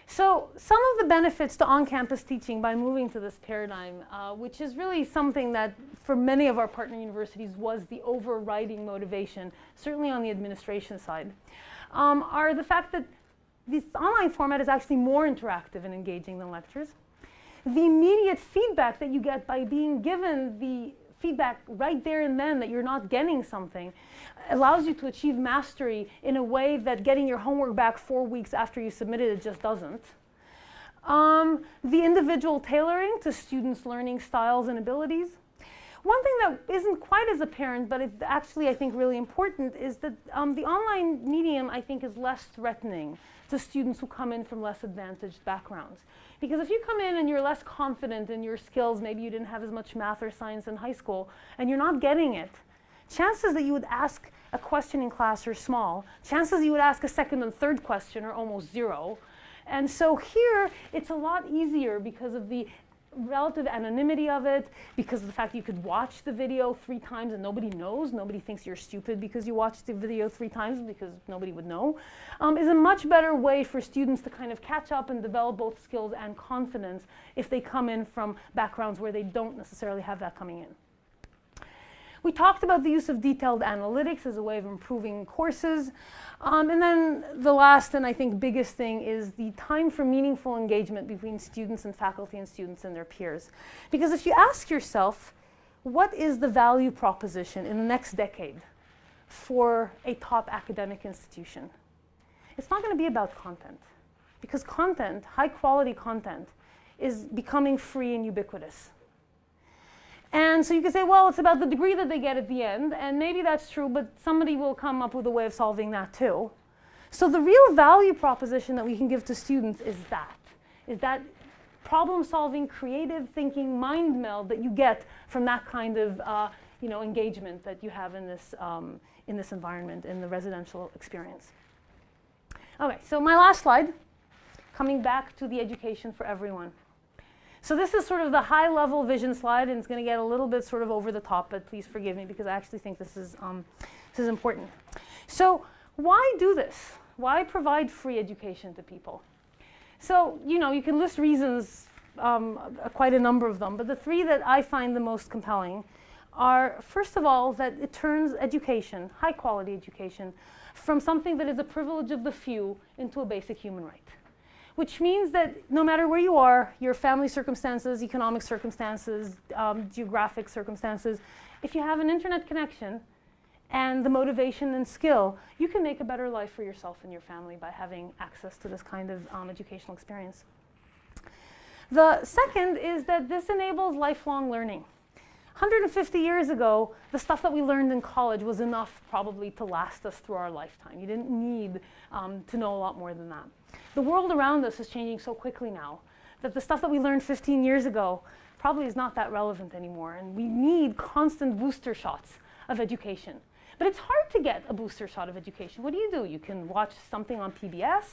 So some of the benefits to on-campus teaching by moving to this paradigm, which is really something that for many of our partner universities was the overriding motivation, certainly on the administration side, are the fact that this online format is actually more interactive and engaging than lectures. The immediate feedback that you get by being given the feedback right there and then that you're not getting something allows you to achieve mastery in a way that getting your homework back 4 weeks after you submitted it just doesn't. The individual tailoring to students' learning styles and abilities. One thing that isn't quite as apparent, but it's actually, I think, really important, is that the online medium, I think, is less threatening to students who come in from less advantaged backgrounds. Because if you come in and you're less confident in your skills, maybe you didn't have as much math or science in high school, and you're not getting it, chances that you would ask a question in class are small. Chances you would ask a second and third question are almost zero. And so here, it's a lot easier because of the relative anonymity of it, because of the fact that you could watch the video 3 times and nobody knows, nobody thinks you're stupid because you watched the video 3 times because nobody would know, is a much better way for students to kind of catch up and develop both skills and confidence if they come in from backgrounds where they don't necessarily have that coming in. We talked about the use of detailed analytics as a way of improving courses. And then the last and I think biggest thing is the time for meaningful engagement between students and faculty and students and their peers. Because if you ask yourself, what is the value proposition in the next decade for a top academic institution? It's not going to be about content. Because content, high quality content, is becoming free and ubiquitous. And so you can say, well, it's about the degree that they get at the end, and maybe that's true, but somebody will come up with a way of solving that too. So the real value proposition that we can give to students is that problem-solving, creative thinking, mind meld that you get from that kind of engagement that you have in this environment, in the residential experience. Okay, so my last slide, coming back to the education for everyone. So this is sort of the high-level vision slide, and it's going to get a little bit sort of over the top, but please forgive me because I actually think this is important. So why do this? Why provide free education to people? So, you can list reasons, quite a number of them, but the 3 that I find the most compelling are, first of all, that it turns education, high-quality education, from something that is a privilege of the few into a basic human right. Which means that no matter where you are, your family circumstances, economic circumstances, geographic circumstances, if you have an internet connection and the motivation and skill, you can make a better life for yourself and your family by having access to this kind of educational experience. The second is that this enables lifelong learning. 150 years ago, the stuff that we learned in college was enough probably to last us through our lifetime. You didn't need to know a lot more than that. The world around us is changing so quickly now that the stuff that we learned 15 years ago probably is not that relevant anymore, and we need constant booster shots of education. But it's hard to get a booster shot of education. What do? You can watch something on PBS,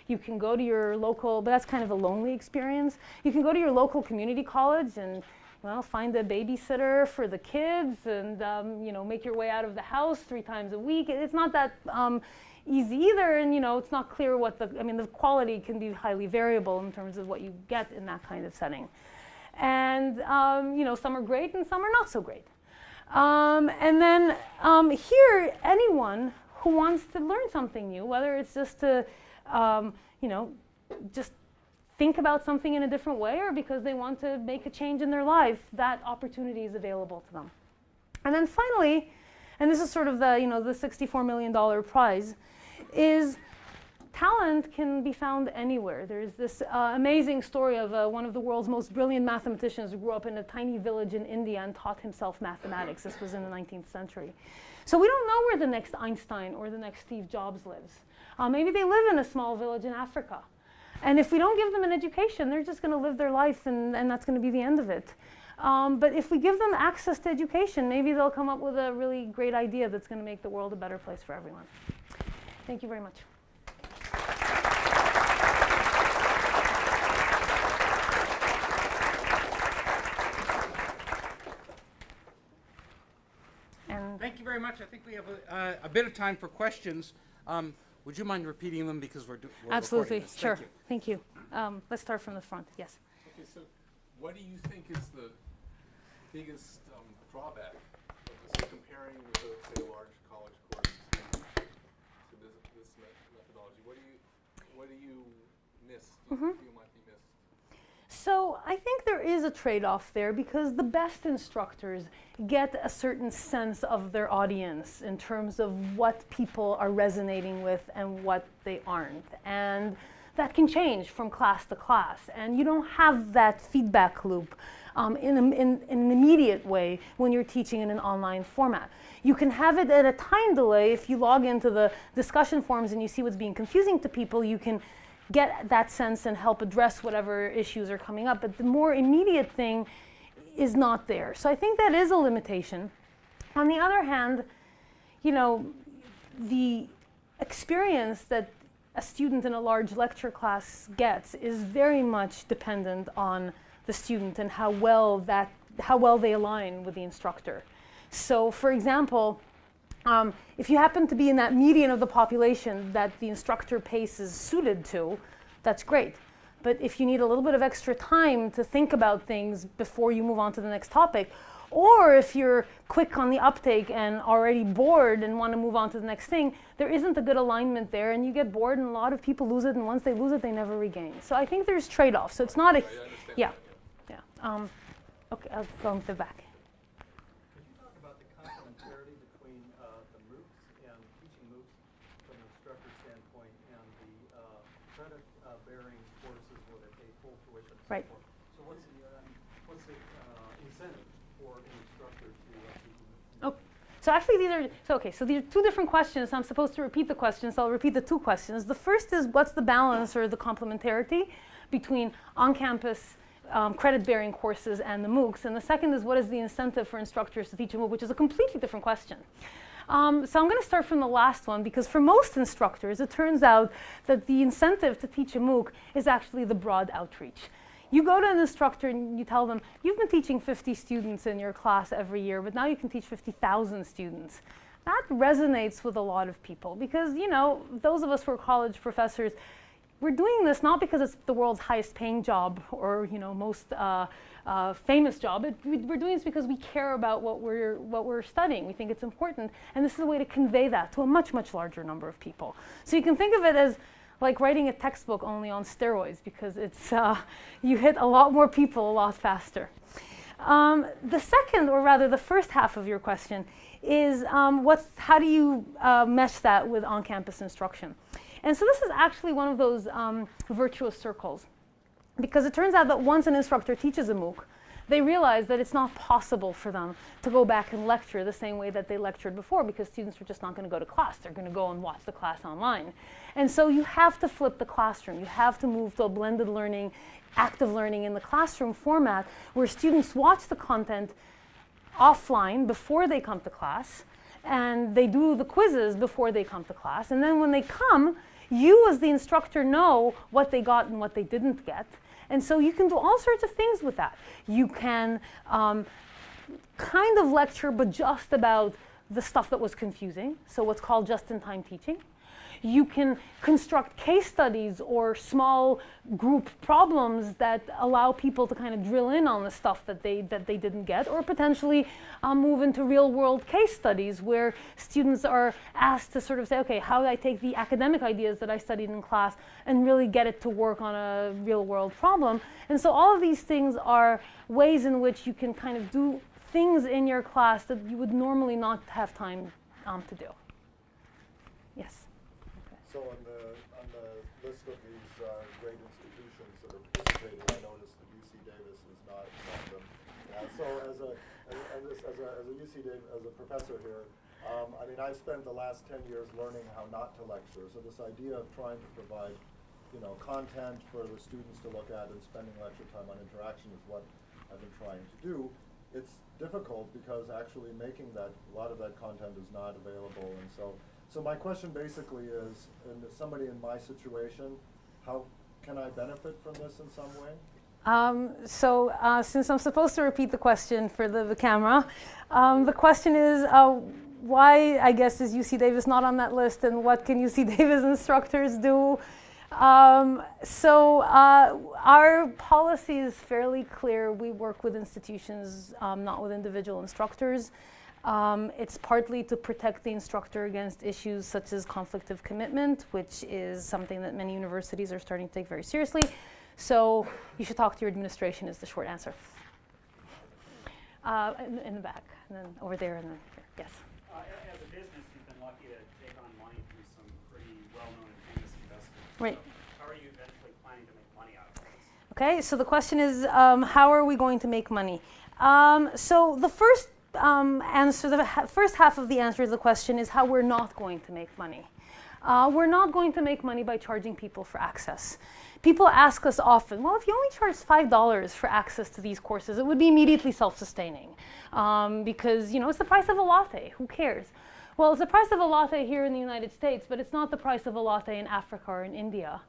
you can go to your local, but that's kind of a lonely experience. You can go to your local community college and well, find a babysitter for the kids and make your way out of the house 3 times a week. It's not that easy either, and it's not clear what the quality can be highly variable in terms of what you get in that kind of setting. And some are great and some are not so great. And then here, anyone who wants to learn something new, whether it's just to just think about something in a different way or because they want to make a change in their life, that opportunity is available to them. And then finally, and this is sort of the $64 million prize, is talent can be found anywhere. There's this amazing story of one of the world's most brilliant mathematicians who grew up in a tiny village in India and taught himself mathematics. This was in the 19th century. So we don't know where the next Einstein or the next Steve Jobs lives. Maybe they live in a small village in Africa. And if we don't give them an education, they're just going to live their life and that's going to be the end of it. But if we give them access to education, maybe they'll come up with a really great idea that's going to make the world a better place for everyone. Thank you very much. Thank you very much. I think we have a bit of time for questions. Would you mind repeating them because we're absolutely recording this? sure. Thank you. Let's start from the front. Yes. Okay, so what do you think is the biggest drawback of comparing with, say, a large college course to this methodology? What do you miss? Do you feel might be missed? So I think there is a trade-off there because the best instructors get a certain sense of their audience in terms of what people are resonating with and what they aren't. And that can change from class to class. And you don't have that feedback loop in an immediate way when you're teaching in an online format. You can have it at a time delay. If you log into the discussion forums and you see what's being confusing to people, you can get that sense and help address whatever issues are coming up. But the more immediate thing is not there. So I think that is a limitation. On the other hand, the experience that a student in a large lecture class gets is very much dependent on the student and how well they align with the instructor. So for example, if you happen to be in that median of the population that the instructor pace is suited to, that's great. But if you need a little bit of extra time to think about things before you move on to the next topic, or if you're quick on the uptake and already bored and want to move on to the next thing, there isn't a good alignment there and you get bored and a lot of people lose it, and once they lose it, they never regain. So I think there's trade-offs. So it's not a, yeah. Okay, I'll go into the back. Could you talk about the complementarity between the MOOCs and teaching MOOCs from an instructor standpoint and the credit-bearing courses where they pay full tuition and Right. so forth? So what's the incentive for an instructor to teach a MOOC? Okay. So actually these are two different questions. I'm supposed to repeat the questions, so I'll repeat the two questions. The first is what's the balance or the complementarity between on-campus credit-bearing courses and the MOOCs, and the second is what is the incentive for instructors to teach a MOOC, which is a completely different question. So I'm going to start from the last one because for most instructors it turns out that the incentive to teach a MOOC is actually the broad outreach. You go to an instructor and you tell them, you've been teaching 50 students in your class every year, but now you can teach 50,000 students. That resonates with a lot of people because, those of us who are college professors, we're doing this not because it's the world's highest paying job or most famous job. We're doing this because we care about what we're studying. We think it's important, and this is a way to convey that to a much, much larger number of people. So you can think of it as like writing a textbook only on steroids because it's you hit a lot more people a lot faster. The second, or rather the first half of your question is how do you mesh that with on-campus instruction? And so this is actually one of those virtuous circles, because it turns out that once an instructor teaches a MOOC, they realize that it's not possible for them to go back and lecture the same way that they lectured before because students are just not going to go to class. They're going to go and watch the class online. And so you have to flip the classroom. You have to move to a blended learning, active learning in the classroom format where students watch the content offline before they come to class, and they do the quizzes before they come to class. And then when they come, you as the instructor know what they got and what they didn't get. And so you can do all sorts of things with that. You can kind of lecture, but just about the stuff that was confusing, so what's called just-in-time teaching. You can construct case studies or small group problems that allow people to kind of drill in on the stuff that they didn't get, or potentially move into real-world case studies where students are asked to sort of say, okay, how do I take the academic ideas that I studied in class and really get it to work on a real-world problem? And so all of these things are ways in which you can kind of do things in your class that you would normally not have time to do. Yes? So on the list of these great institutions that are participating, I noticed that UC Davis is not one of them. So as a UC Davis, as a professor here, I mean, I've spent the last 10 years learning how not to lecture. So this idea of trying to provide, content for the students to look at and spending lecture time on interaction is what I've been trying to do. It's difficult because actually making a lot of that content is not available, and so my question basically is, somebody in my situation, how can I benefit from this in some way? Since I'm supposed to repeat the question for the camera, the question is why, I guess, is UC Davis not on that list, and what can UC Davis instructors do? Our policy is fairly clear. We work with institutions, not with individual instructors. It's partly to protect the instructor against issues such as conflict of commitment, which is something that many universities are starting to take very seriously. So you should talk to your administration is the short answer. In the back, and then over there, and then here. Yes? As a business, you've been lucky to take on money through some pretty well-known and famous investors. Right. How are you eventually planning to make money out of this? Okay, so the question is, how are we going to make money? So the first answer, the first half of the answer to the question is how we're not going to make money. We're not going to make money by charging people for access. People ask us often, well, if you only charge $5 for access to these courses, it would be immediately self-sustaining because, it's the price of a latte. Who cares? Well, it's the price of a latte here in the United States, but it's not the price of a latte in Africa or in India.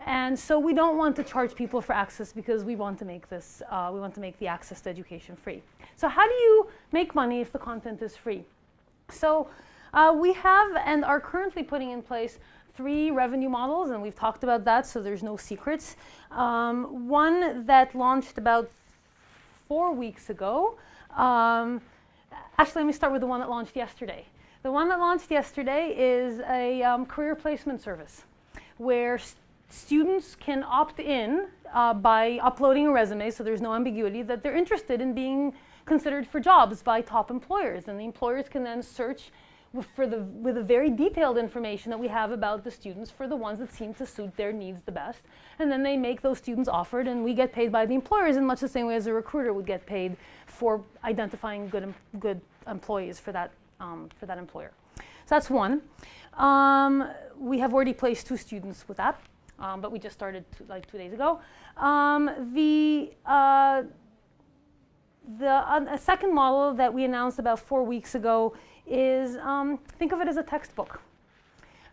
And so we don't want to charge people for access because we want to make this, we want to make the access to education free. So how do you make money if the content is free? So we have and are currently putting in place 3 revenue models, and we've talked about that, so there's no secrets. One that launched about 4 weeks ago. Actually, let me start with the one that launched yesterday. The one that launched yesterday is a career placement service where students can opt in by uploading a resume, so there's no ambiguity, that they're interested in being considered for jobs by top employers. And the employers can then search with the very detailed information that we have about the students for the ones that seem to suit their needs the best. And then they make those students offered, and we get paid by the employers in much the same way as a recruiter would get paid for identifying good employees for that employer. So that's one. We have already placed 2 students with that, but we just started 2 days ago. A second model that we announced about 4 weeks ago is, think of it as a textbook.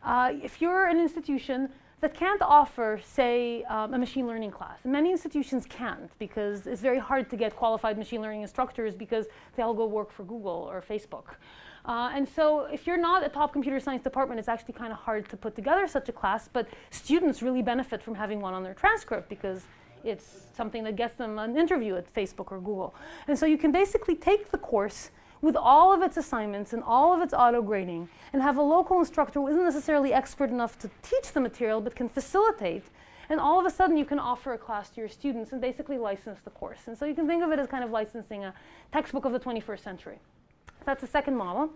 If you're an institution that can't offer, say, a machine learning class, and many institutions can't because it's very hard to get qualified machine learning instructors because they all go work for Google or Facebook. And so if you're not a top computer science department, it's actually kind of hard to put together such a class, but students really benefit from having one on their transcript because it's something that gets them an interview at Facebook or Google. And so you can basically take the course with all of its assignments and all of its auto-grading and have a local instructor who isn't necessarily expert enough to teach the material but can facilitate. And all of a sudden you can offer a class to your students and basically license the course. And so you can think of it as kind of licensing a textbook of the 21st century. That's the second model.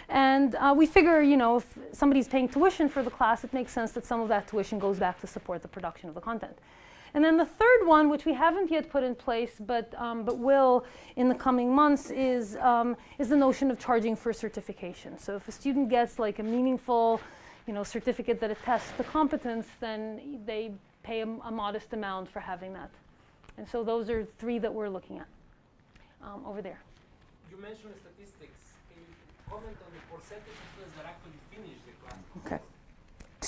And we figure, if somebody's paying tuition for the class, it makes sense that some of that tuition goes back to support the production of the content. And then the third one, which we haven't yet put in place, but will in the coming months, is the notion of charging for certification. So if a student gets like a meaningful, certificate that attests to competence, then they pay a modest amount for having that. And so those are 3 that we're looking at over there. You mentioned statistics. Can you comment on the percentage of students that actually finish the class? Okay.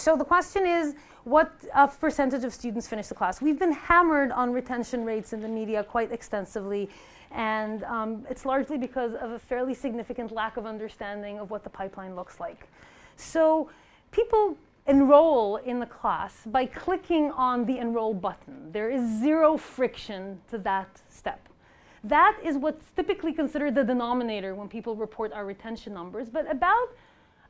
So the question is, what percentage of students finish the class? We've been hammered on retention rates in the media quite extensively, and it's largely because of a fairly significant lack of understanding of what the pipeline looks like. So people enroll in the class by clicking on the enroll button. There is zero friction to that step. That is what's typically considered the denominator when people report our retention numbers, but about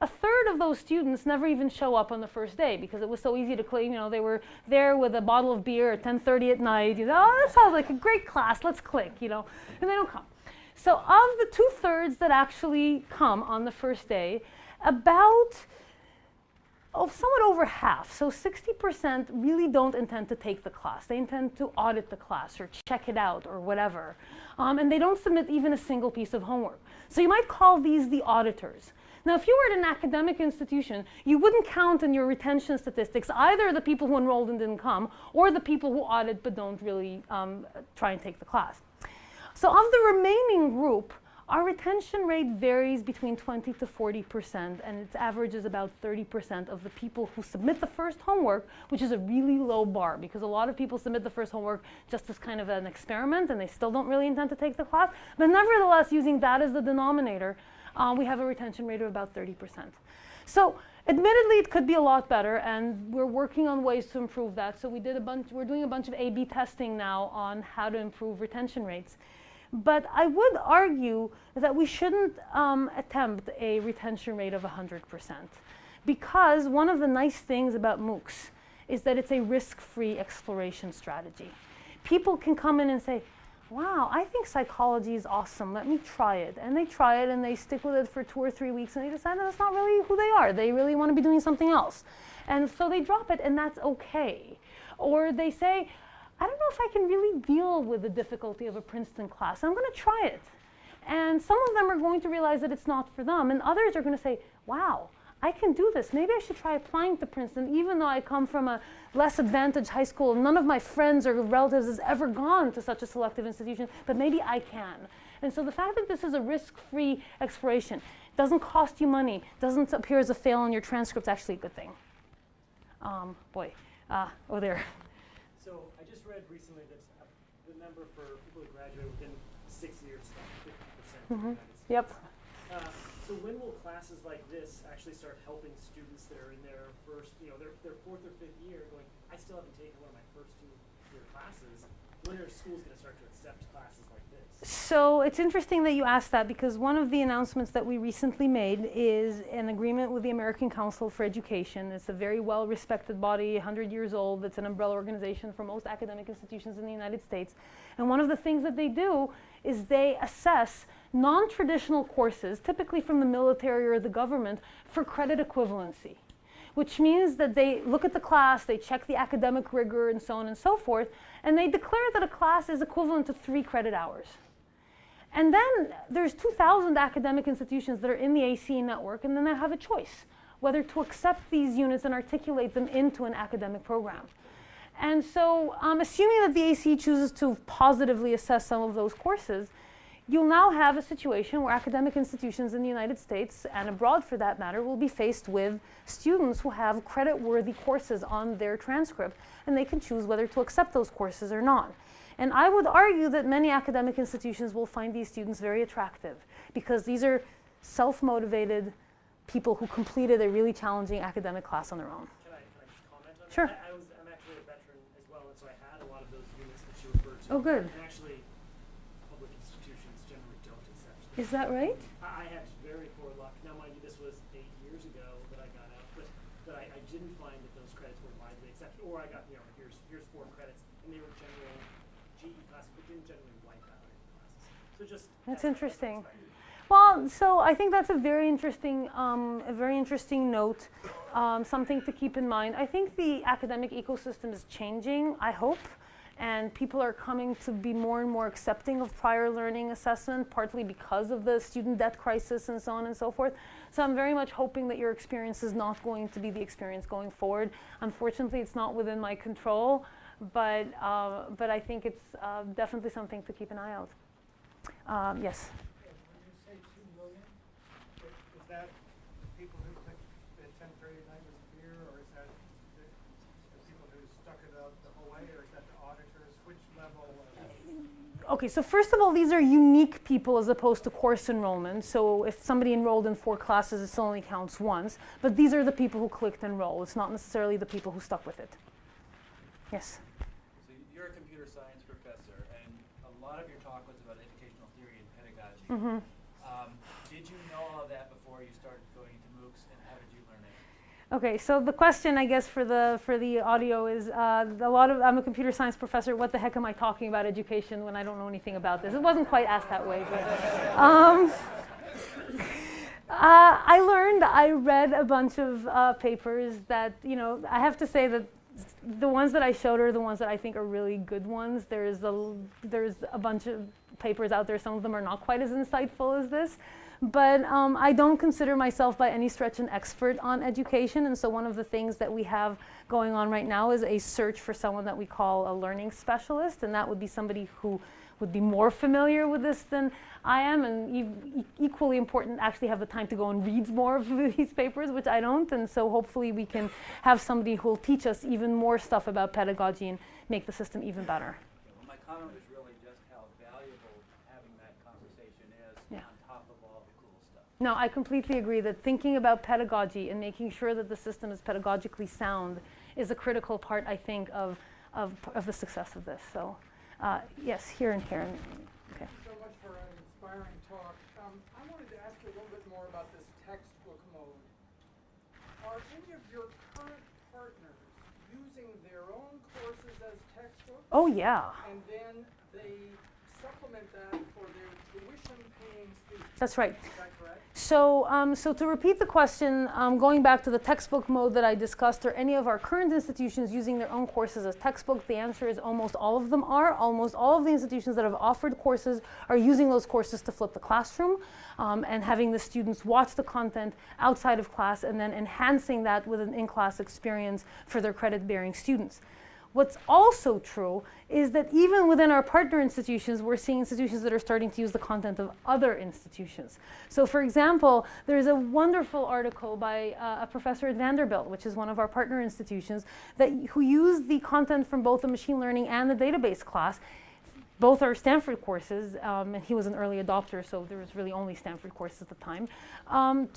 a third of those students never even show up on the first day because it was so easy to click. You know, they were there with a bottle of beer at 10:30 at night. You know, oh, that sounds like a great class. Let's click. You know, and they don't come. So of the 2/3 that actually come on the first day, about somewhat over half, so 60% really don't intend to take the class. They intend to audit the class or check it out or whatever. And they don't submit even a single piece of homework. So you might call these the auditors. Now, if you were at an academic institution, you wouldn't count in your retention statistics either the people who enrolled and didn't come or the people who audit but don't really try and take the class. So of the remaining group, our retention rate varies between 20 to 40%, and its average is about 30% of the people who submit the first homework, which is a really low bar because a lot of people submit the first homework just as kind of an experiment and they still don't really intend to take the class. But nevertheless, using that as the denominator, we have a retention rate of about 30%. So admittedly, it could be a lot better, and we're working on ways to improve that. So we're doing a bunch of A/B testing now on how to improve retention rates. But I would argue that we shouldn't attempt a retention rate of 100%, because one of the nice things about MOOCs is that it's a risk-free exploration strategy. People can come in and say, wow, I think psychology is awesome, let me try it. And they try it and they stick with it for 2 or 3 weeks and they decide that's not really who they are. They really want to be doing something else. And so they drop it, and that's okay. Or they say, I don't know if I can really deal with the difficulty of a Princeton class. I'm going to try it. And some of them are going to realize that it's not for them. And others are going to say, wow, I can do this. Maybe I should try applying to Princeton, even though I come from a less advantaged high school. None of my friends or relatives has ever gone to such a selective institution, but maybe I can. And so the fact that this is a risk-free exploration, doesn't cost you money, doesn't appear as a fail on your transcript, is actually a good thing. Oh, there. So I just read recently that the number for people who graduate within 6 years is about 50% of the United States. Yep. So when will classes like this actually start helping students that are in their first, their 4th or 5th year going, I still haven't taken one of my first 2-year classes. When are schools going to start to accept classes like this? So it's interesting that you asked that, because one of the announcements that we recently made is an agreement with the American Council for Education. It's a very well-respected body, 100 years old. It's an umbrella organization for most academic institutions in the United States. And one of the things that they do is they assess non-traditional courses, typically from the military or the government, for credit equivalency, which means that they look at the class, they check the academic rigor and so on and so forth, and they declare that a class is equivalent to 3 credit hours. And then there's 2,000 academic institutions that are in the ACE network, and then they have a choice whether to accept these units and articulate them into an academic program. And so assuming that the ACE chooses to positively assess some of those courses, you'll now have a situation where academic institutions in the United States, and abroad for that matter, will be faced with students who have credit-worthy courses on their transcript, and they can choose whether to accept those courses or not. And I would argue that many academic institutions will find these students very attractive, because these are self-motivated people who completed a really challenging academic class on their own. Can I just comment on Sure. that? I'm actually a veteran as well, and so I had a lot of those units that you referred to. Oh, good. And actually, public institutions generally don't accept them. Is that right? I had very poor luck. Now, mind you, this was 8 years ago that I got out, but I didn't find that those credits were widely accepted. Or I got, here's 4 credits, and they were general GE classes, but didn't generally wipe out any classes. So just That's interesting. Well, so I think that's a very interesting note, something to keep in mind. I think the academic ecosystem is changing, I hope, and people are coming to be more and more accepting of prior learning assessment, partly because of the student debt crisis and so on and so forth. So I'm very much hoping that your experience is not going to be the experience going forward. Unfortunately, it's not within my control, but I think it's definitely something to keep an eye out. Yes? When you say 2 million, is that people who took the 1039 as a beer, or is that stuck it out the whole way, or is that the auditors? Which level of... Okay, so first of all, these are unique people as opposed to course enrollment. So if somebody enrolled in 4 classes, it still only counts once. But these are the people who clicked enroll. It's not necessarily the people who stuck with it. Yes? So you're a computer science professor, and a lot of your talk was about educational theory and pedagogy. Mm-hmm. Did you know all of that before you started going into MOOCs, and how did you learn it? Okay, so the question, I guess, for the audio is I'm a computer science professor. What the heck am I talking about education when I don't know anything about this? It wasn't quite asked that way, but I read a bunch of papers that, I have to say that the ones that I showed are the ones that I think are really good ones. There's a bunch of papers out there. Some of them are not quite as insightful as this. But I don't consider myself by any stretch an expert on education. And so one of the things that we have going on right now is a search for someone that we call a learning specialist. And that would be somebody who would be more familiar with this than I am. And equally important, actually have the time to go and read more of these papers, which I don't. And so hopefully we can have somebody who will teach us even more stuff about pedagogy and make the system even better. Well, my comment was really just how valuable having that conversation is on top of all the cool stuff. No, I completely agree that thinking about pedagogy and making sure that the system is pedagogically sound is a critical part, I think, of the success of this. So, yes, here and here. Okay. Thank you so much for an inspiring talk. I wanted to ask you a little bit more about this textbook mode. Are any of your current partners using their own courses as textbooks? Oh, yeah. And then they supplement that for their tuition-paying students? That's right. Is that correct? So to repeat the question, going back to the textbook mode that I discussed, are any of our current institutions using their own courses as textbook? The answer is almost all of them are. Almost all of the institutions that have offered courses are using those courses to flip the classroom and having the students watch the content outside of class and then enhancing that with an in-class experience for their credit-bearing students. What's also true is that even within our partner institutions, we're seeing institutions that are starting to use the content of other institutions. So for example, there's a wonderful article by a professor at Vanderbilt, which is one of our partner institutions, who used the content from both the machine learning and the database class. Both are Stanford courses, and he was an early adopter, so there was really only Stanford courses at the time,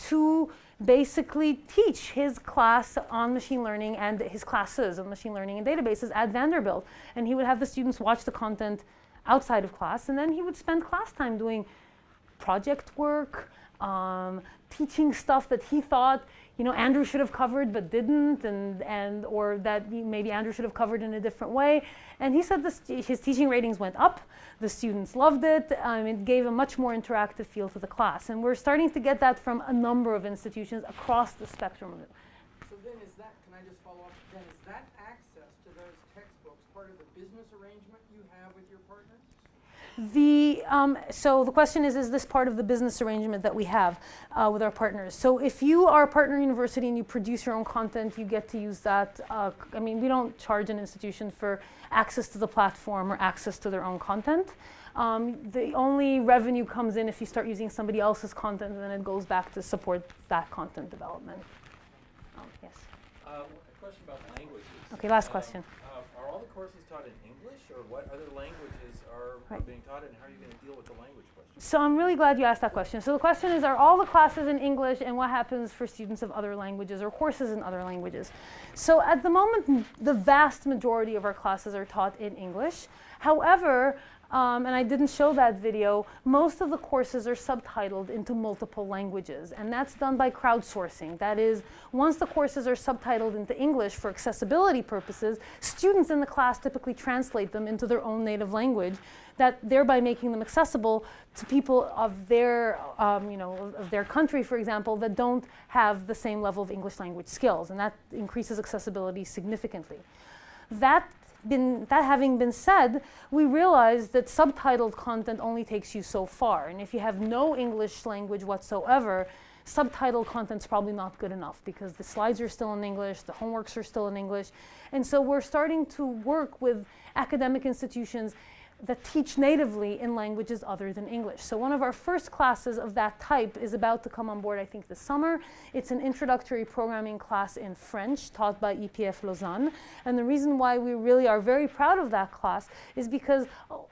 to basically teach his class on machine learning and his classes on machine learning and databases at Vanderbilt. And he would have the students watch the content outside of class, and then he would spend class time doing project work, teaching stuff that he thought Andrew should have covered but didn't, or that maybe Andrew should have covered in a different way. And he said his teaching ratings went up. The students loved it. It gave a much more interactive feel to the class. And we're starting to get that from a number of institutions across the spectrum of it. So then can I just follow up? Then is that access to those textbooks part of the business arrangement you have with your partners? So the question is this part of the business arrangement that we have with our partners? So if you are a partner university and you produce your own content, you get to use that. We don't charge an institution for access to the platform or access to their own content. The only revenue comes in if you start using somebody else's content, and then it goes back to support that content development. Yes. A question about languages. Okay, last question. Are all the courses taught in English, or what other languages are being taught, and how are you going to deal with the language question? So I'm really glad you asked that question. So the question is, are all the classes in English, and what happens for students of other languages or courses in other languages? So at the moment, the vast majority of our classes are taught in English. However, and I didn't show that video, most of the courses are subtitled into multiple languages, and that's done by crowdsourcing. That is, once the courses are subtitled into English for accessibility purposes, students in the class typically translate them into their own native language, that thereby making them accessible to people of their, of their country, for example, that don't have the same level of English language skills, and that increases accessibility significantly. That having been said, we realized that subtitled content only takes you so far. And if you have no English language whatsoever, subtitled content's probably not good enough because the slides are still in English, the homeworks are still in English. And so we're starting to work with academic institutions that teach natively in languages other than English. So one of our first classes of that type is about to come on board, I think, this summer. It's an introductory programming class in French taught by EPF Lausanne. And the reason why we really are very proud of that class is because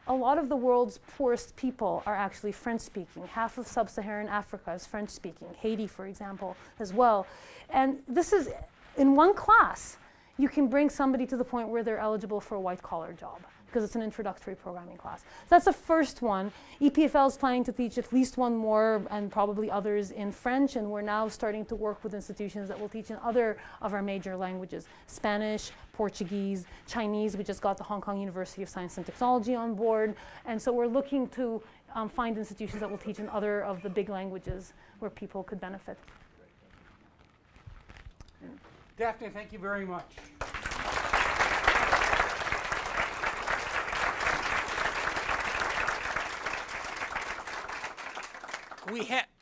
a lot of the world's poorest people are actually French-speaking. Half of sub-Saharan Africa is French-speaking, Haiti, for example, as well. And this is, in one class, you can bring somebody to the point where they're eligible for a white-collar job, because it's an introductory programming class. So that's the first one. EPFL is planning to teach at least one more, and probably others, in French, and we're now starting to work with institutions that will teach in other of our major languages: Spanish, Portuguese, Chinese. We just got the Hong Kong University of Science and Technology on board, and so we're looking to find institutions that will teach in other of the big languages where people could benefit. Daphne, thank you very much.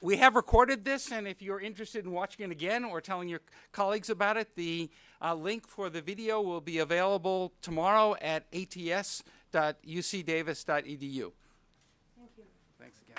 We have recorded this, and if you're interested in watching it again or telling your colleagues about it, the link for the video will be available tomorrow at ats.ucdavis.edu. Thank you. Thanks again.